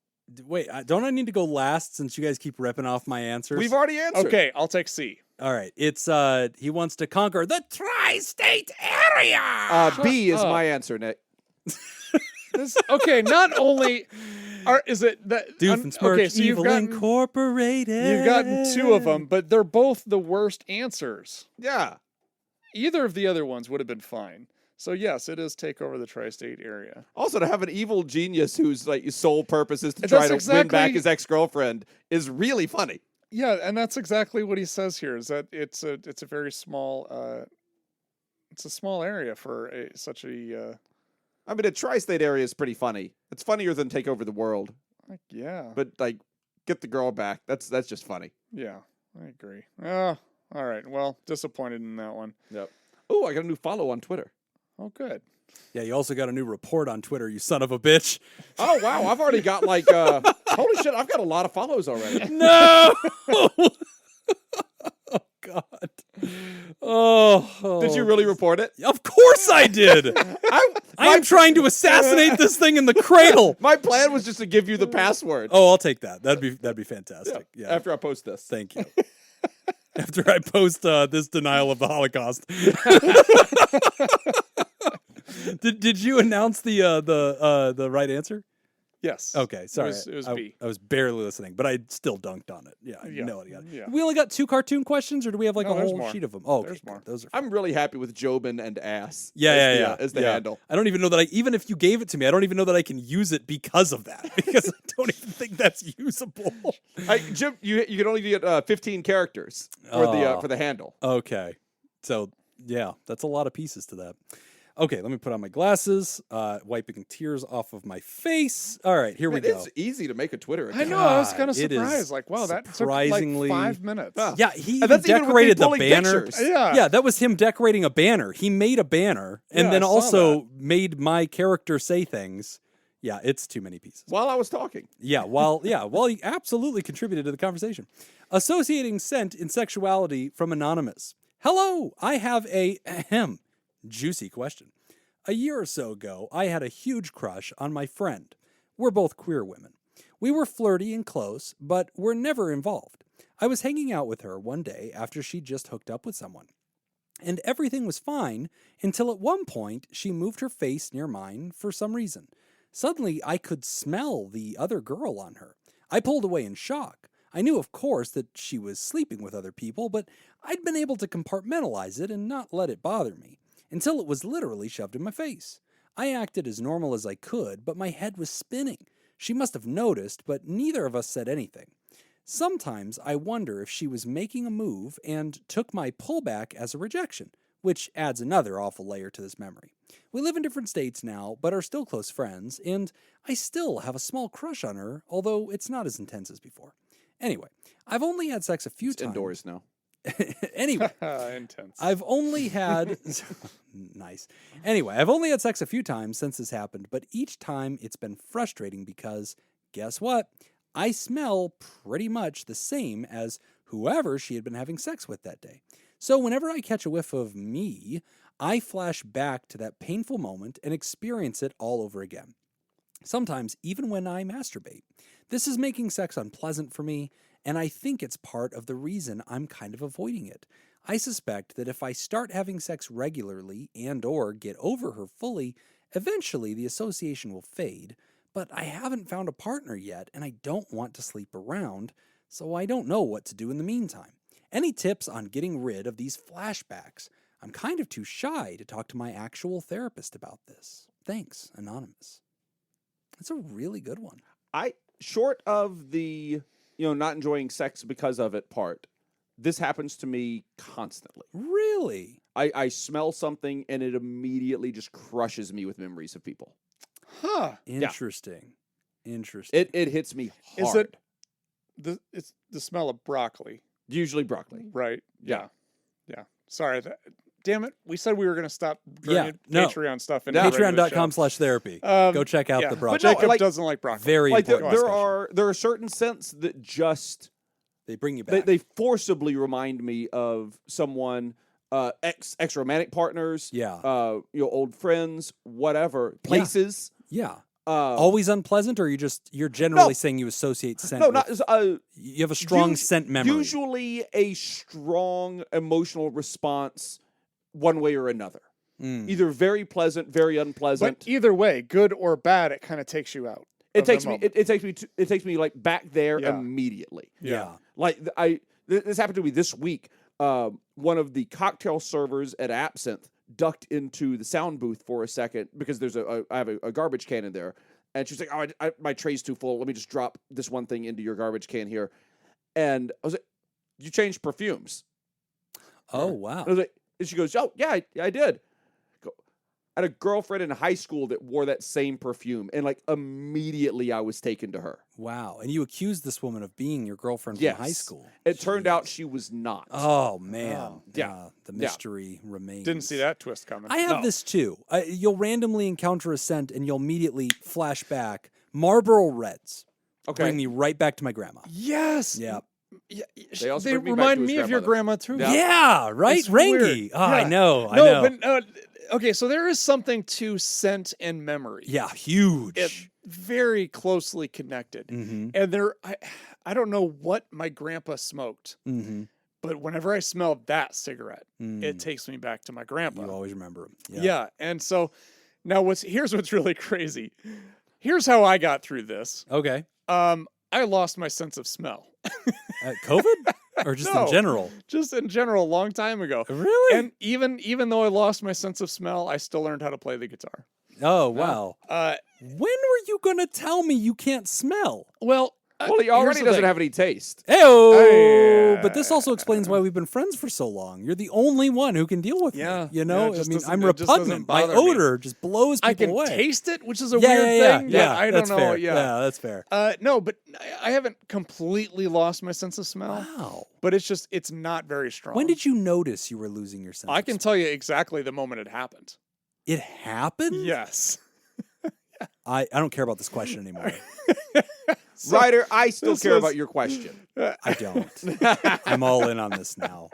Wait, don't I need to go last since you guys keep ripping off my answers? We've already answered. Okay, I'll take C. All right. It's he wants to conquer the tri-state area. B is up. my answer, Nick. Okay, not only is it that Doofenshmirtz okay, so Evil Incorporated. you've gotten 2 of them, but they're both the worst answers. Yeah. Either of the other ones would have been fine. So yes, it is take over the tri-state area. Also, to have an evil genius whose sole purpose is to try to win back his ex-girlfriend is really funny. Yeah, and that's exactly what he says here. Is that it's a very small it's a small area for such a. I mean, a tri-state area is pretty funny. It's funnier than take over the world. Yeah. But get the girl back. That's just funny. Yeah, I agree. Oh, all right. Well, disappointed in that one. Yep. Oh, I got a new follow on Twitter. Oh, good. Yeah, you also got a new report on Twitter, you son of a bitch. Oh wow, I've already got holy shit, I've got a lot of follows already. No. Oh God. Oh. Did you really report it? Of course I did. I am trying to assassinate this thing in the cradle. My plan was just to give you the password. Oh, I'll take that. That'd be fantastic. Yeah. After I post this. Thank you. After I post this denial of the Holocaust. Did you announce the right answer? Yes. Okay, sorry. It was B. I was barely listening, but I still dunked on it. Yeah, Yeah. no idea. Yeah. We only got 2 cartoon questions, or do we have like No, a there's whole more. sheet of them? Oh, okay, There's more. good. Those are. I'm really happy with Jobin and ass. Yeah. As the handle. I don't even know that even if you gave it to me, I don't even know that I can use it because of that. Because I don't even think that's usable. Jim, you can only get 15 characters for the handle. Okay. So, yeah, that's a lot of pieces to that. Okay, let me put on my glasses, wiping tears off of my face. All right, here we go. It's easy to make a Twitter account. I know. I was kind of it is surprised. Like, wow, that took surprisingly- like 5 minutes. Yeah, he And even that's even with me decorated the pulling banner. pictures. Yeah. Yeah, that was him decorating a banner. He made a banner and Yeah, then I saw also made my character say things. Yeah, it's too many pieces. While I was talking. While he absolutely contributed to the conversation. Associating scent in sexuality from Anonymous. Hello, I have a juicy question. A year or so ago, I had a huge crush on my friend. We're both queer women. We were flirty and close, but were never involved. I was hanging out with her one day after she'd just hooked up with someone. And everything was fine until at one point she moved her face near mine for some reason. Suddenly, I could smell the other girl on her. I pulled away in shock. I knew, of course, that she was sleeping with other people, but I'd been able to compartmentalize it and not let it bother me, until it was literally shoved in my face. I acted as normal as I could, but my head was spinning. She must have noticed, but neither of us said anything. Sometimes I wonder if she was making a move and took my pullback as a rejection, which adds another awful layer to this memory. We live in different states now, but are still close friends, and I still have a small crush on her, although it's not as intense as before. Anyway, I've only had sex a few times. Indoors now. Anyway, Intense. I've only had nice. Anyway, I've only had sex a few times since this happened, but each time it's been frustrating because guess what? I smell pretty much the same as whoever she had been having sex with that day. So whenever I catch a whiff of me, I flash back to that painful moment and experience it all over again. Sometimes even when I masturbate. This is making sex unpleasant for me, and I think it's part of the reason I'm kind of avoiding it. I suspect that if I start having sex regularly and/or get over her fully, eventually the association will fade, but I haven't found a partner yet, and I don't want to sleep around, so I don't know what to do in the meantime. Any tips on getting rid of these flashbacks? I'm kind of too shy to talk to my actual therapist about this. Thanks, Anonymous. That's a really good one. Short of the, not enjoying sex because of it part, this happens to me constantly. Really? I smell something and it immediately just crushes me with memories of people. Huh. Interesting. It hits me hard. Is it it's the smell of broccoli? Usually broccoli. Right. Yeah. Yeah. Sorry. Damn it. We said we were going to stop Yeah, bringing no. Patreon stuff in. Patreon.com/therapy. Go check out the broccoli. But no, Jacob doesn't like broccoli. Very Like important. there are certain scents that just They bring you back. they forcibly remind me of someone, ex romantic partners, Yeah. old friends, whatever, places. Yeah. Always unpleasant, or you're generally saying you associate scent? No, with, not you have a strong scent memory. Usually a strong emotional response, one way or another. Either very pleasant, very unpleasant. But either way, good or bad, it kind of takes you out. It takes me. It takes me like back there Yeah. immediately. Yeah. Like this happened to me this week. One of the cocktail servers at Absinthe ducked into the sound booth for a second because I have a garbage can in there, and she's like, "Oh, my tray's too full. Let me just drop this one thing into your garbage can here." And I was like, "You changed perfumes?" Oh, wow. And I was like, and she goes, "Oh, yeah, I did." I had a girlfriend in high school that wore that same perfume, and like immediately I was taken to her. Wow. And you accused this woman of being your girlfriend Yes. from high school. It turned out she was not. Oh, man. Yeah. The mystery remains. Didn't see that twist coming. I have this too. You'll randomly encounter a scent and you'll immediately flash back. Marlboro Reds. Okay. Bring me right back to my grandma. Yes. Yeah. Yeah, They also they bring me back remind to his me of your grandma grandmother. too. Yeah, right? It's weird. Rangy. Oh, I Yeah. know. I No, know. but okay, so there is something to scent and memory. Yeah, huge. It's very closely connected. Mm-hmm. And I don't know what my grandpa smoked, Mm-hmm. but whenever I smell that cigarette, it takes me back to my grandpa. You always remember him. Yeah. And so Now, here's what's really crazy. Here's how I got through this. Okay. I lost my sense of smell. COVID? Or just in general? Just in general, a long time ago. Really? And even though I lost my sense of smell, I still learned how to play the guitar. Oh, wow. When were you going to tell me you can't smell? Well, he already doesn't have any taste. Hey-oh! But this also explains why we've been friends for so long. You're the only one who can deal with me. You know? I mean, I'm repugnant. My odor just blows people away. I can taste it, which is a weird thing. Yeah, I don't know. Fair. Yeah, that's fair. No, but I haven't completely lost my sense of smell. Wow. But it's not very strong. When did you notice you were losing your sense I of can smell? tell you exactly the moment it happened. It happened? Yes. I don't care about this question anymore. Ryder, I still care about your question. I don't. I'm all in on this now.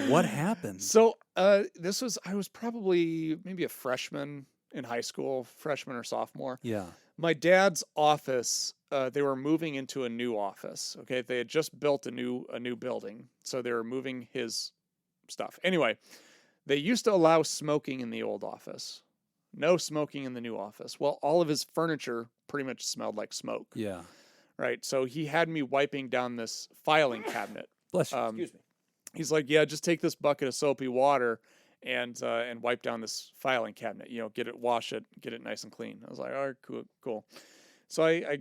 What happened? So I was probably maybe a freshman in high school, freshman or sophomore. Yeah. My dad's office, they were moving into a new office. Okay. They had just built a new building. So they were moving his stuff. Anyway, they used to allow smoking in the old office. No smoking in the new office. Well, all of his furniture pretty much smelled like smoke. Yeah. Right. So he had me wiping down this filing cabinet. Bless you. Excuse me. He's like, yeah, just take this bucket of soapy water and wipe down this filing cabinet. Wash it, get it nice and clean. I was like, all right, cool. So I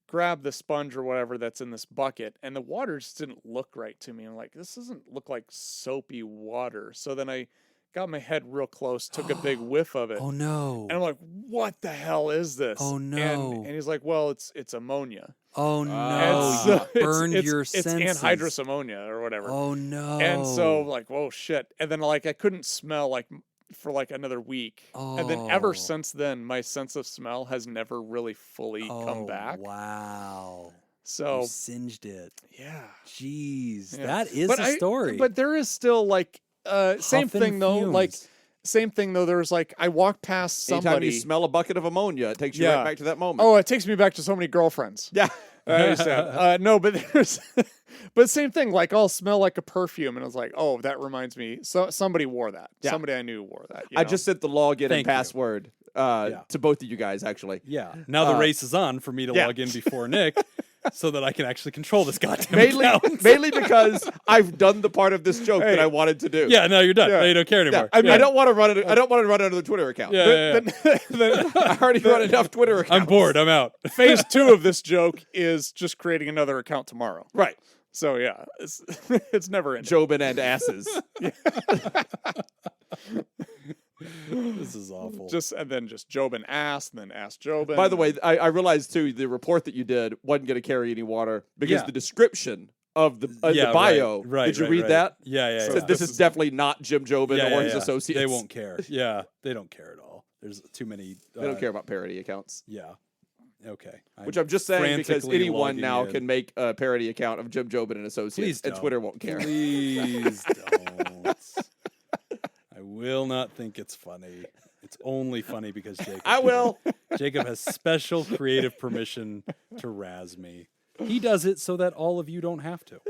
grabbed the sponge or whatever that's in this bucket, and the water just didn't look right to me. I'm like, this doesn't look like soapy water. So then I got my head real close, took a big whiff of it. Oh no. And I'm like, what the hell is this? Oh no. And he's like, well, it's ammonia. Oh no. And so You burned your it's senses. anhydrous ammonia or whatever. Oh no. And so like, whoa, shit. And then like I couldn't smell for another week. Oh. And then ever since then, my sense of smell has never really fully come back. Wow. So you singed it. Yeah. Jeez. Yeah. That is a story. But there is still same thing though. Same thing though. There's I walk past somebody. Anytime you smell a bucket of ammonia, it takes you right back to that moment. Oh, it takes me back to so many girlfriends. Yeah. No, but there's, but same thing. I'll smell like a perfume, and I was like, oh, that reminds me. So somebody wore that. Yeah. Somebody I knew wore that. I just sent the login and password to both of you guys, actually. Yeah. Now the race is on for me to log in before Nick. So that I can actually control this goddamn account. Mainly because I've done the part of this joke that I wanted to do. Yeah, no, you're done. Yeah. No, you don't care anymore. Yeah. I don't want to run it. I don't want to run another Twitter account. Then I already run enough Twitter accounts. I'm bored. I'm out. Phase 2 of this joke is just creating another account tomorrow. Right. So yeah, it's never ending. Jobin and asses. This is awful. And then Jobin ass, and then ass Jobin. By the way, I realized too the report that you did wasn't going to carry any water because the description of the bio. Right. Did you read that? Yeah. So this is definitely not Jim Jobin or his associates. They won't care. Yeah, they don't care at all. There's too many. They don't care about parody accounts. Yeah. Okay. Which I'm just saying because anyone now can make a parody account of Jim Jobin and Associates, and Twitter won't care. Please don't. I will not think it's funny. It's only funny because Jacob. I will. Jacob has special creative permission to razz me. He does it so that all of you don't have to.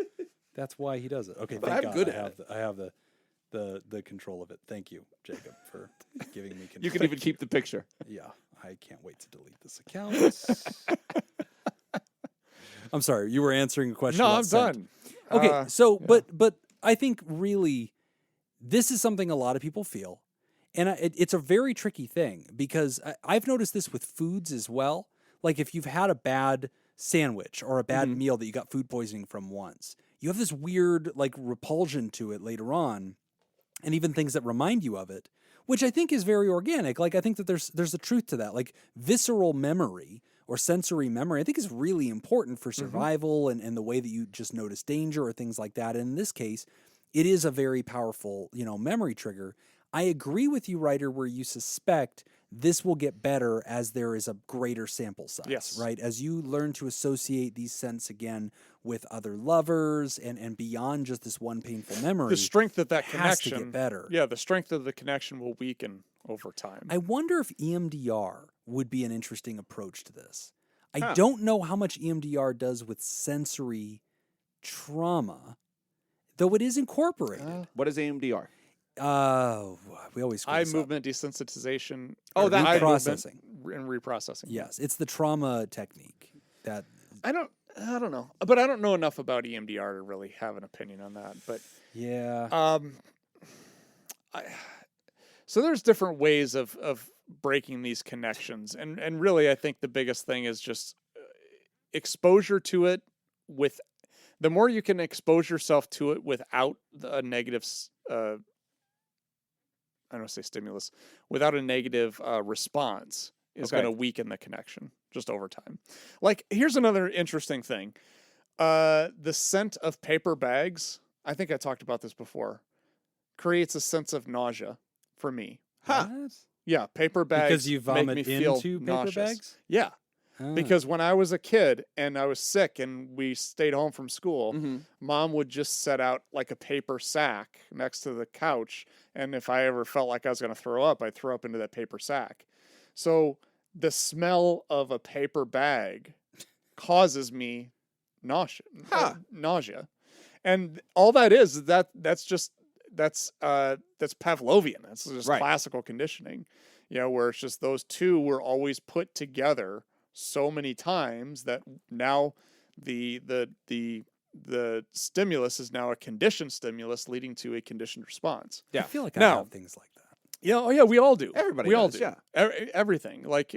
That's why he does it. Okay, thank God I have the control of it. Thank you, Jacob, for giving me control. You can even keep the picture. Yeah, I can't wait to delete this account. I'm sorry, you were answering a question. No, about I'm scent. done. Okay, but I think really this is something a lot of people feel. And it's a very tricky thing because I've noticed this with foods as well. Like if you've had a bad sandwich or a bad meal that you got food poisoning from once, you have this weird repulsion to it later on, and even things that remind you of it, which I think is very organic. I think that there's a truth to that. Visceral memory or sensory memory, I think is really important for survival and the way that you just notice danger or things like that. And in this case, it is a very powerful, memory trigger. I agree with you, Ryder, where you suspect this will get better as there is a greater sample size, yes. Right? As you learn to associate these scents again with other lovers and beyond just this one painful memory. The strength of that has connection to get better. Yeah, the strength of the connection will weaken over time. I wonder if EMDR would be an interesting approach to this. I don't know how much EMDR does with sensory trauma, though it is incorporated. What is EMDR? We always screw Eye this up. movement desensitization. Oh, or that eye reprocessing. movement and reprocessing. Yes, it's the trauma technique. That I don't know, but I don't know enough about EMDR to really have an opinion on that. But yeah. So there's different ways of breaking these connections, and really I think the biggest thing is just exposure to it. With the more you can expose yourself to it without a negative, I don't want to say stimulus, without a negative response is going to weaken the connection just over time. Like, here's another interesting thing. The scent of paper bags, I think I talked about this before, creates a sense of nausea for me. Huh. What? Yeah, paper bags Because you vomit make me feel into paper nauseous. bags? Yeah, Huh. because when I was a kid and I was sick and we stayed home from school, Mom would just set out like a paper sack next to the couch, and if I ever felt like I was going to throw up, I'd throw up into that paper sack. So the smell of a paper bag causes me nausea. And all that is that's Pavlovian. That's just classical conditioning, where it's just those two were always put together so many times that now the stimulus is now a conditioned stimulus leading to a conditioned response. I feel like I Now- have things like that. Yeah, oh yeah, we all do. Everybody we all does, do. yeah. Everything. Like,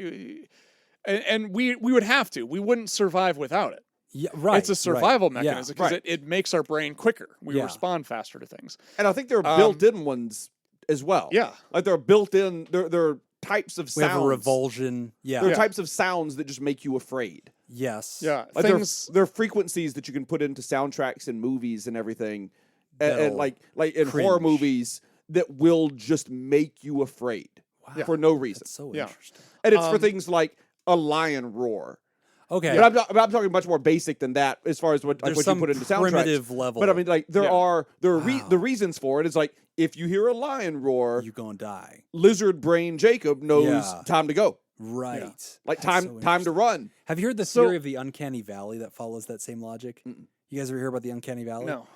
and we would have to. We wouldn't survive without it. Yeah, right. It's a survival right. mechanism Yeah. because it makes our brain quicker. We Yeah. respond faster to things. And I think there are built-in ones as well. Yeah. Like there are built-in, there are types of We have a sounds. revulsion. Yeah. There are types of sounds that just make you afraid. Yes. Yeah. Like Things. there are frequencies that you can put into soundtracks and movies and everything. And That'll like in horror cringe. movies that will just make you afraid for no reason. That's so Yeah. interesting. And it's for things like a lion roar. Okay. But I'm talking much more basic than that as far as what There's you some put into soundtracks. primitive level. But I mean, like there are Wow. the reasons for it is like if you hear a lion roar, you gonna die. lizard brain Jacob knows Yeah. time to go, Right. like That's time so time to interesting. run. Have you heard the So- theory of the uncanny valley that follows that same logic? You guys ever hear about the uncanny valley? No.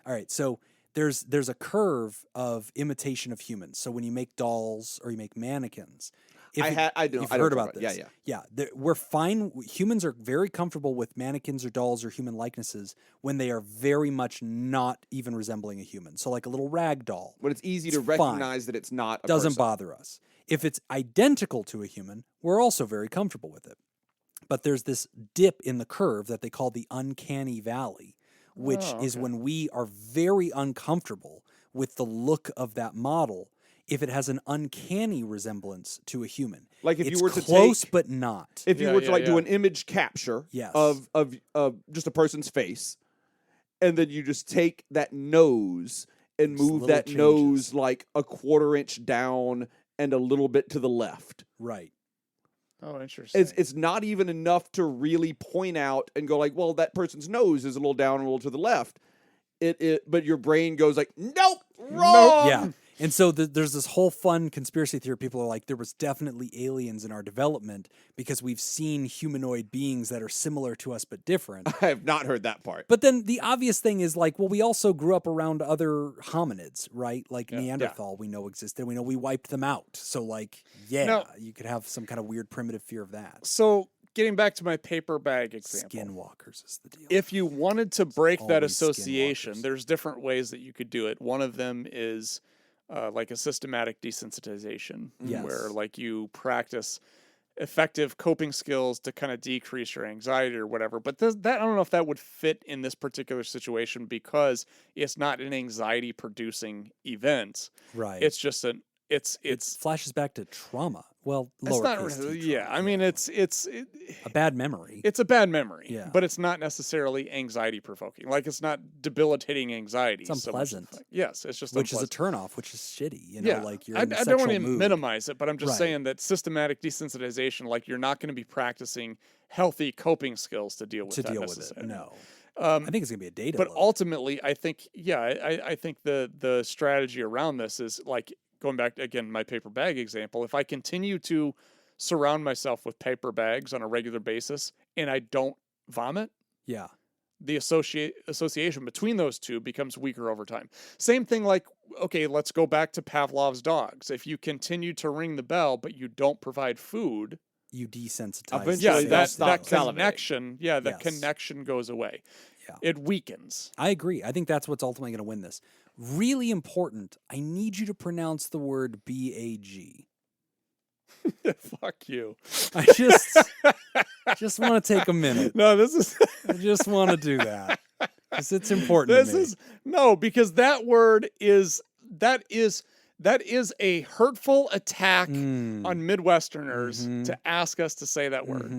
All right, so there's a curve of imitation of humans. So when you make dolls or you make mannequins, I know. You've I know heard what about you're this. talking about. We're fine. Humans are very comfortable with mannequins or dolls or human likenesses when they are very much not even resembling a human. So like a little rag doll. When it's easy to fine. recognize that it's not a Doesn't person. bother us. If it's identical to a human, we're also very comfortable with it. But there's this dip in the curve that they call the uncanny valley, which is when we are very uncomfortable with the look of that model if it has an uncanny resemblance to a human. Like if it's you were to close take, but not. if you Yeah, were to yeah, like do yeah. an image capture Yes. of just a person's face, and then you just take that nose and Just move little that changes. nose like a quarter inch down and a little bit to the left. Right. Oh, interesting. It's not even enough to really point out and go like, well, that person's nose is a little down, a little to the left. But your brain goes like, nope, wrong. Yeah. And so there's this whole fun conspiracy theory. People are like, there was definitely aliens in our development because we've seen humanoid beings that are similar to us but different. I have not heard that part. But then the obvious thing is like, well, we also grew up around other hominids, right? Like Neanderthal, we know existed. We know we wiped them out. So like, Now- you could have some kind of weird primitive fear of that. So getting back to my paper bag example. Skinwalkers is the deal. If you wanted to break that always association, skinwalkers. there's different ways that you could do it. One of them is like a systematic desensitization, Yes. where like you practice effective coping skills to kind of decrease your anxiety or whatever. But that I don't know if that would fit in this particular situation because it's not an anxiety producing event. right. It's just it flashes back to trauma. Well, it's not lowercase really, t yeah. trauma. I mean, it's a bad memory. a bad memory, Yeah. but it's not necessarily anxiety provoking. Like it's not debilitating anxiety. It's so much as the unpleasant. fact- Yes, it's just which is a unpleasant. turnoff, which is shitty. You know, Yeah, like you're I in a don't sexual want to mood. minimize it, but I'm just Right. saying that systematic desensitization, like you're not going to be practicing healthy coping skills to deal with to that deal with it. necessarily. No, I think it's gonna be a data. But load. ultimately, I think, I think the strategy around this is like going back to, again, my paper bag example. If I continue to surround myself with paper bags on a regular basis and I don't vomit, yeah, the association between those two becomes weaker over time. Same thing like okay, let's go back to Pavlov's dogs. If you continue to ring the bell, but you don't provide food, you desensitize. Eventually yeah, they'll that stop salivating. connection, yeah, the Yes. connection goes away. Yeah. It weakens. I agree. I think that's what's ultimately going to win this. Really important. I need you to pronounce the word BAG. Fuck you. I just want to take a minute. No, this is I just want to do that because it's important. this to me. is no, because that word is that is a hurtful attack on Midwesterners to ask us to say that word.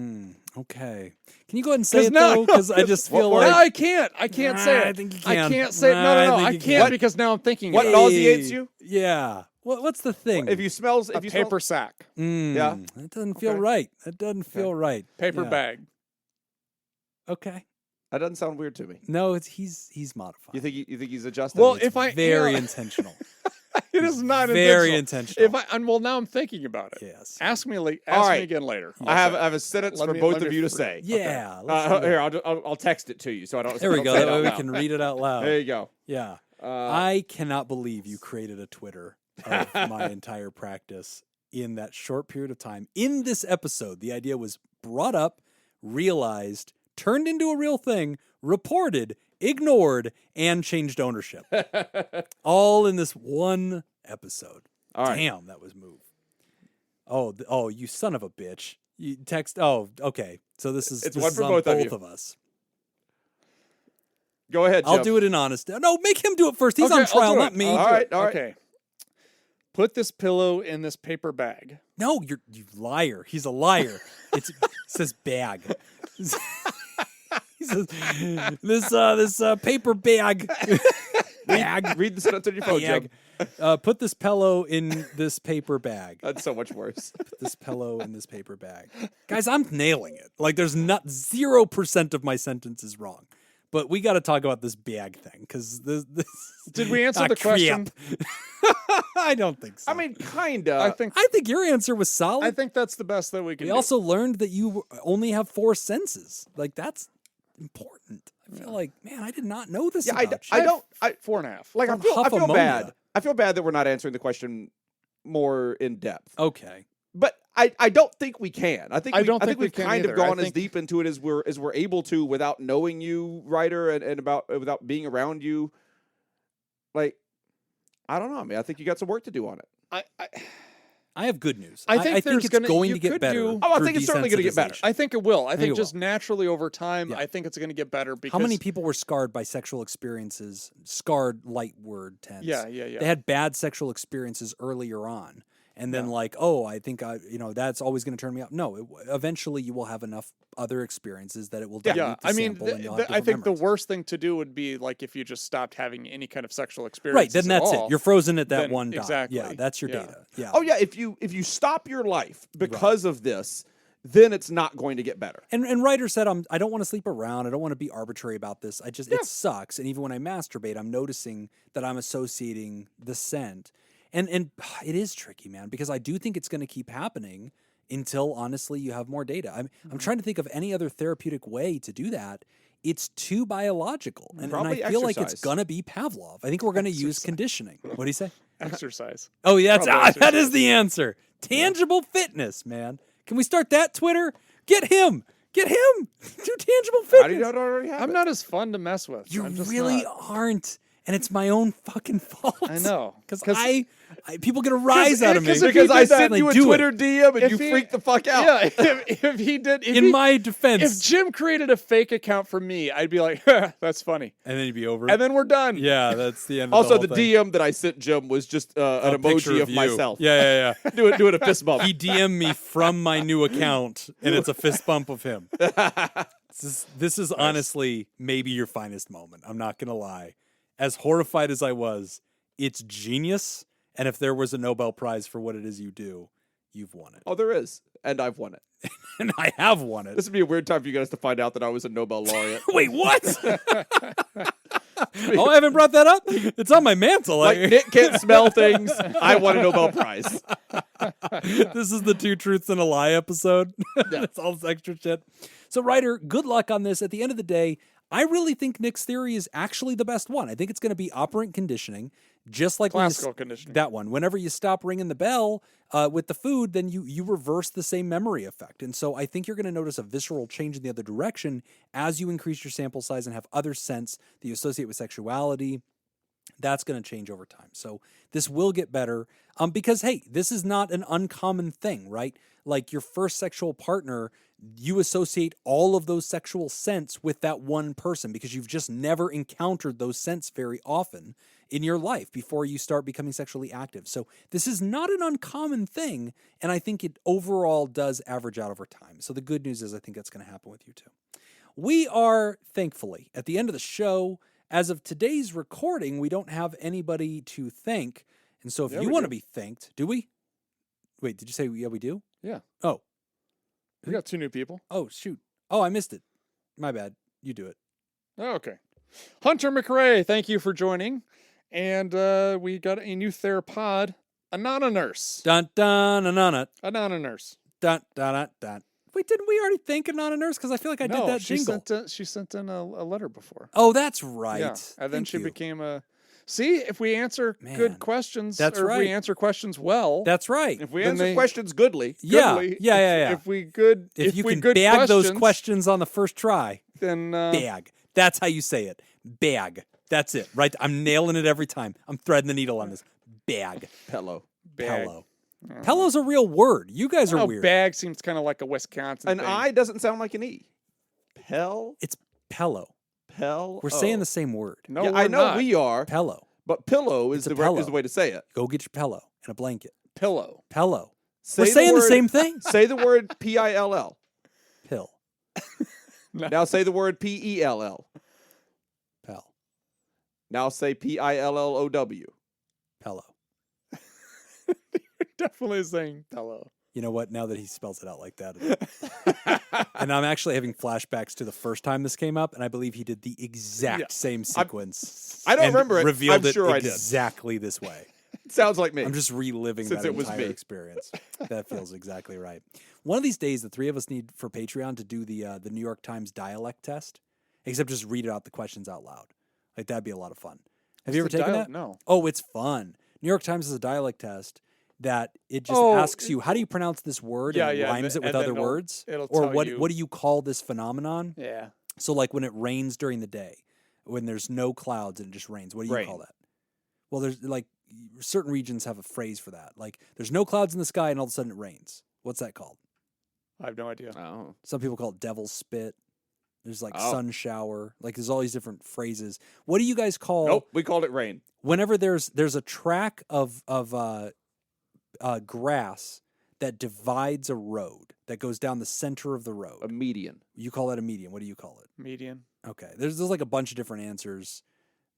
Okay. Can you go ahead and say 'Cause it now- though? Because I just feel No, like I can't. I can't say it. I think you I can. can't say it. No, I no, no. think I you can't can. because now I'm thinking What it. nauseates you? Yeah. What's the thing? If you smells, A if you paper smell, sack, yeah. That doesn't feel Okay. right. That doesn't feel right. paper Yeah. bag. Okay. that doesn't sound weird to me. No, he's modified. You think he's adjusting? Well, It's- if I Very yeah, intentional. it is not Very intentional. intentional. If I and well, now I'm thinking about it. Yes. Ask me All me right. again later. I have a sentence Let for me- both let of me you to free- say. Yeah. let's do Here, that. I'll text it to you so I don't. There we don't go. say it That way out we loud. can read it out loud. There you go. Yeah. Uh, I cannot believe you created a Twitter of my entire practice in that short period of time. In this episode, the idea was brought up, realized, turned into a real thing, reported, ignored, and changed ownership. All in this one episode. All right. Damn, that was move. Oh, you son of a bitch. You text. Oh, okay. So this is It's this one is for on both both of you. of us. Go ahead. I'll Jeff. do it in honesty. No, make him do it first. He's Okay, on I'll trial, do it. not me. I'll do All right, it. all right. Okay. Put this pillow in this paper bag. No, you liar. He's a liar. It says bag. He says this paper bag. Bag. Read the sentence on your phone, Bag. Jim. Put this pillow in this paper bag. That's so much worse. Put this pillow in this paper bag. Guys, I'm nailing it. Like there's not 0% of my sentence is wrong. But we got to talk about this bag thing because this. Did we answer Ah, the question? crap. I don't think so. I mean, kinda. I think I think your answer was solid. I think that's the best that we can We do. also learned that you only have 4 senses. Like that's important. I feel like, man, I did not know this yeah, about I you. don't. 4.5. Like I From feel huff ammonia. bad. I feel bad that we're not answering the question more in depth. Okay. But I don't think we can. I think I don't think we we've can kind either. of gone I as think- deep into it as we're able to without knowing you, writer, and without being around you. Like, I don't know. I mean, I think you got some work to do on it. I have good news. I think there's it's gonna- going you to get could better. do- Oh, I through think it's certainly gonna get better. desensitization. I think it will. I think think it just naturally over time, Yeah. I think it's going to get better because How many people were scarred by sexual experiences? Scarred, light word tense. Yeah. They had bad sexual experiences earlier on. And then like, oh, I think that's always going to turn me up. No, eventually you will have enough other experiences that it will dilute Yeah, the I mean, sample and you'll have I different think the memories. worst thing to do would be like if you just stopped having any kind of sexual experience. Right, then that's it. You're frozen at that Then- one dot. exactly. Yeah, that's your Yeah. data. Yeah. Oh yeah, if you stop your life because of this, then it's not going to get better. And Ryder said, I don't want to sleep around. I don't want to be arbitrary about this. It sucks. And even when I masturbate, I'm noticing that I'm associating the scent. And it is tricky, man, because I do think it's going to keep happening until, honestly, you have more data. I'm trying to think of any other therapeutic way to do that. It's too biological. And I Probably feel like it's exercise. going to be Pavlov. I think we're going to use conditioning. What do you say? exercise. Oh, yeah, Probably that is the answer. Tangible fitness, man. Can we start that Twitter? Get him. Do tangible fitness. How do you not already have I'm it? not as fun to mess with. You I'm just really not. aren't. And it's my own fucking fault. I know. Because I people get a rise 'cause- out of me. 'cause if Because he I did that, sent they you a do it. Twitter DM and If you he- freaked the fuck out. Yeah, if he did, if In he- my defense. if Jim created a fake account for me, I'd be like, that's funny, and then you'd be over. and then we're done. yeah, that's the end. Also, of the the, whole thing. DM that I sent Jim was just an A picture emoji of you. myself. Yeah. doing a fist bump. He DM'd me from my new account, and it's a fist bump of him. This is honestly maybe your finest moment. I'm not gonna lie. As horrified as I was, it's genius. And if there was a Nobel Prize for what it is you do, you've won it. Oh, there is, and I've won it. And I have won it. This would be a weird time for you guys to find out that I was a Nobel laureate. Wait, what? Oh, I haven't brought that up? It's on my mantle. Like Nick can't smell things. I won a Nobel Prize. This is the Two Truths and a Lie episode. That's all this extra shit. So, Ryder, good luck on this. At the end of the day, I really think Nick's theory is actually the best one. I think it's going to be operant conditioning. Just like classical conditioning. that one. Whenever you stop ringing the bell with the food, then you reverse the same memory effect. And so I think you're going to notice a visceral change in the other direction as you increase your sample size and have other scents that you associate with sexuality. That's going to change over time. So this will get better because, hey, this is not an uncommon thing, right? Like your first sexual partner, you associate all of those sexual scents with that one person because you've just never encountered those scents very often in your life before you start becoming sexually active. So this is not an uncommon thing, and I think it overall does average out over time. So the good news is I think that's going to happen with you too. We are, thankfully, at the end of the show. As of today's recording, we don't have anybody to thank. And so if you want to be thanked, do we? Wait, did you say, yeah, we do? Yeah. Oh. We got 2 new people. Oh, shoot. Oh, I missed it. My bad. You do it. Oh, okay. Hunter McRae, thank you for joining. And we got a new therapod, Anonymous. Dun, dun, anonymous. Anonymous. Dun, dun, dun, dun. Wait, didn't we already thank Anonymous? Because I feel like I did that jingle. She sent in a letter before. Oh, that's right. Yeah. And then she became a... See, if we answer good questions, that's or right. if we answer questions well... That's right. If we answer questions goodly... Yeah. If you can bag those questions on the first try, then... bag. That's how you say it. Bag. That's it, right? I'm nailing it every time. I'm threading the needle on this. Bag. Pello. Pello. Pello's a real word. You guys are weird. Bag seems kind of like a Wisconsin An thing. I doesn't sound like an E. It's Pello. We're saying the same word. No, yeah, we're I know not. we are. Pello. But pillow is the way to say it. Go get your pillow and a blanket. Pillow. Pello. We're saying the same thing. Say the word P-I-L-L. Pill. Now say the word P-E-L-L. Pell. Now say P-I-L-L-O-W. Pello. Definitely saying pillow. You know what? Now that he spells it out like that. And I'm actually having flashbacks to the first time this came up, and I believe he did the exact same sequence. I don't remember it. Revealed I'm sure it I did. Exactly this way. Sounds like me. I'm just reliving Since that it was entire me. experience. That feels exactly right. One of these days, the 3 of us need for Patreon to do the New York Times dialect test, except just read out the questions out loud. Like that'd be a lot of fun. Have you ever taken that? No. Oh, it's fun. New York Times is a dialect test that it just asks you, how do you pronounce this word? And it rhymes it with other words. Or what do you call this phenomenon? Yeah. So like when it rains during the day, when there's no clouds and it just rains, what do you call that? Well, there's like certain regions have a phrase for that. Like there's no clouds in the sky and all of a sudden it rains. What's that called? I have no idea. Oh. Some people call it devil's spit. There's like sun shower. Like there's all these different phrases. What do you guys call? Nope, we called it rain. Whenever there's a track of grass that divides a road that goes down the center of the road. A median. You call that a median. What do you call it? Median. Okay. There's like a bunch of different answers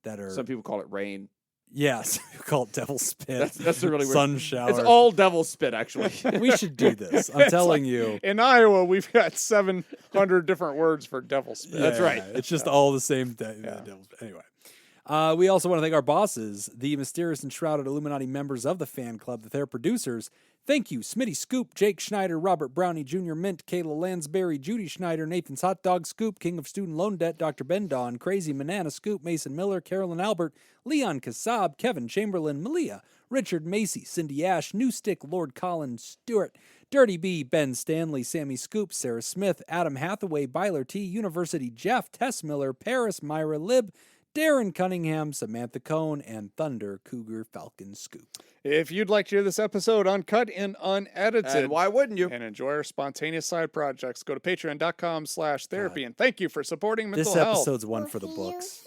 that are. Some people call it rain. Yes, you call it devil spit. That's a really weird. Sun shower. It's all devil spit, actually. We should do this. I'm telling you. In Iowa, we've got 700 different words for devil spit. Yeah, That's right. It's just all the same thing. Devil spit. Anyway. We also want to thank our bosses, the mysterious and shrouded Illuminati members of the fan club, that they're producers. Thank you, Smitty Scoop, Jake Schneider, Robert Brownie Jr., Mint, Kayla Lansbury, Judy Schneider, Nathan's Hot Dog Scoop, King of Student Loan Debt, Dr. Ben Dawn, Crazy Manana Scoop, Mason Miller, Carolyn Albert, Leon Kassab, Kevin Chamberlain, Malia, Richard Macy, Cindy Ash, New Stick, Lord Colin Stewart, Dirty B, Ben Stanley, Sammy Scoop, Sarah Smith, Adam Hathaway, Byler T, University Jeff, Tess Miller, Paris, Myra Lib, Darren Cunningham, Samantha Cohn, and Thunder Cougar Falcon Scoop. If you'd like to hear this episode uncut and unedited, And why wouldn't you? and enjoy our spontaneous side projects, go to patreon.com/therapy. And thank you for supporting mental This health. episode's one for the books.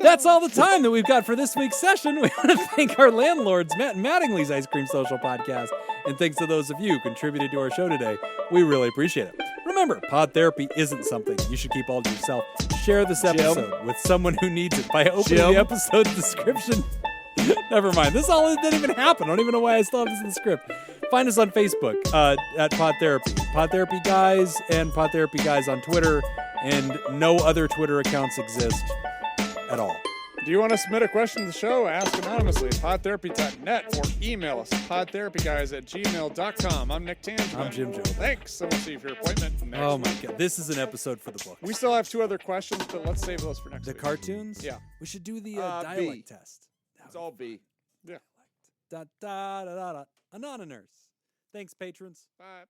That's all the time that we've got for this week's session. We want to thank our landlords, Matt and Mattingly's Ice Cream Social Podcast. And thanks to those of you who contributed to our show today. We really appreciate it. Remember, pod therapy isn't something you should keep all to yourself. Share this episode with someone who needs it by opening the episode description. Never mind. This all didn't even happen. I don't even know why I still have this in the script. Find us on Facebook at Pod Therapy. Pod Therapy Guys and Pod Therapy Guys on Twitter. And no other Twitter accounts exist at all. Do you want to submit a question to the show? Ask anonymously at podtherapy.net or email us at podtherapyguys@gmail.com. I'm Nick Tangent. I'm Jim Joe. Thanks, and we'll see you for your appointment next Oh my week. God. This is an episode for the book. We still have 2 other questions, but let's save those for next The week. cartoons? Yeah. We should do the dialect test. It's all B. Yeah. Da da da da da. Anonymous. Thanks, patrons. Bye.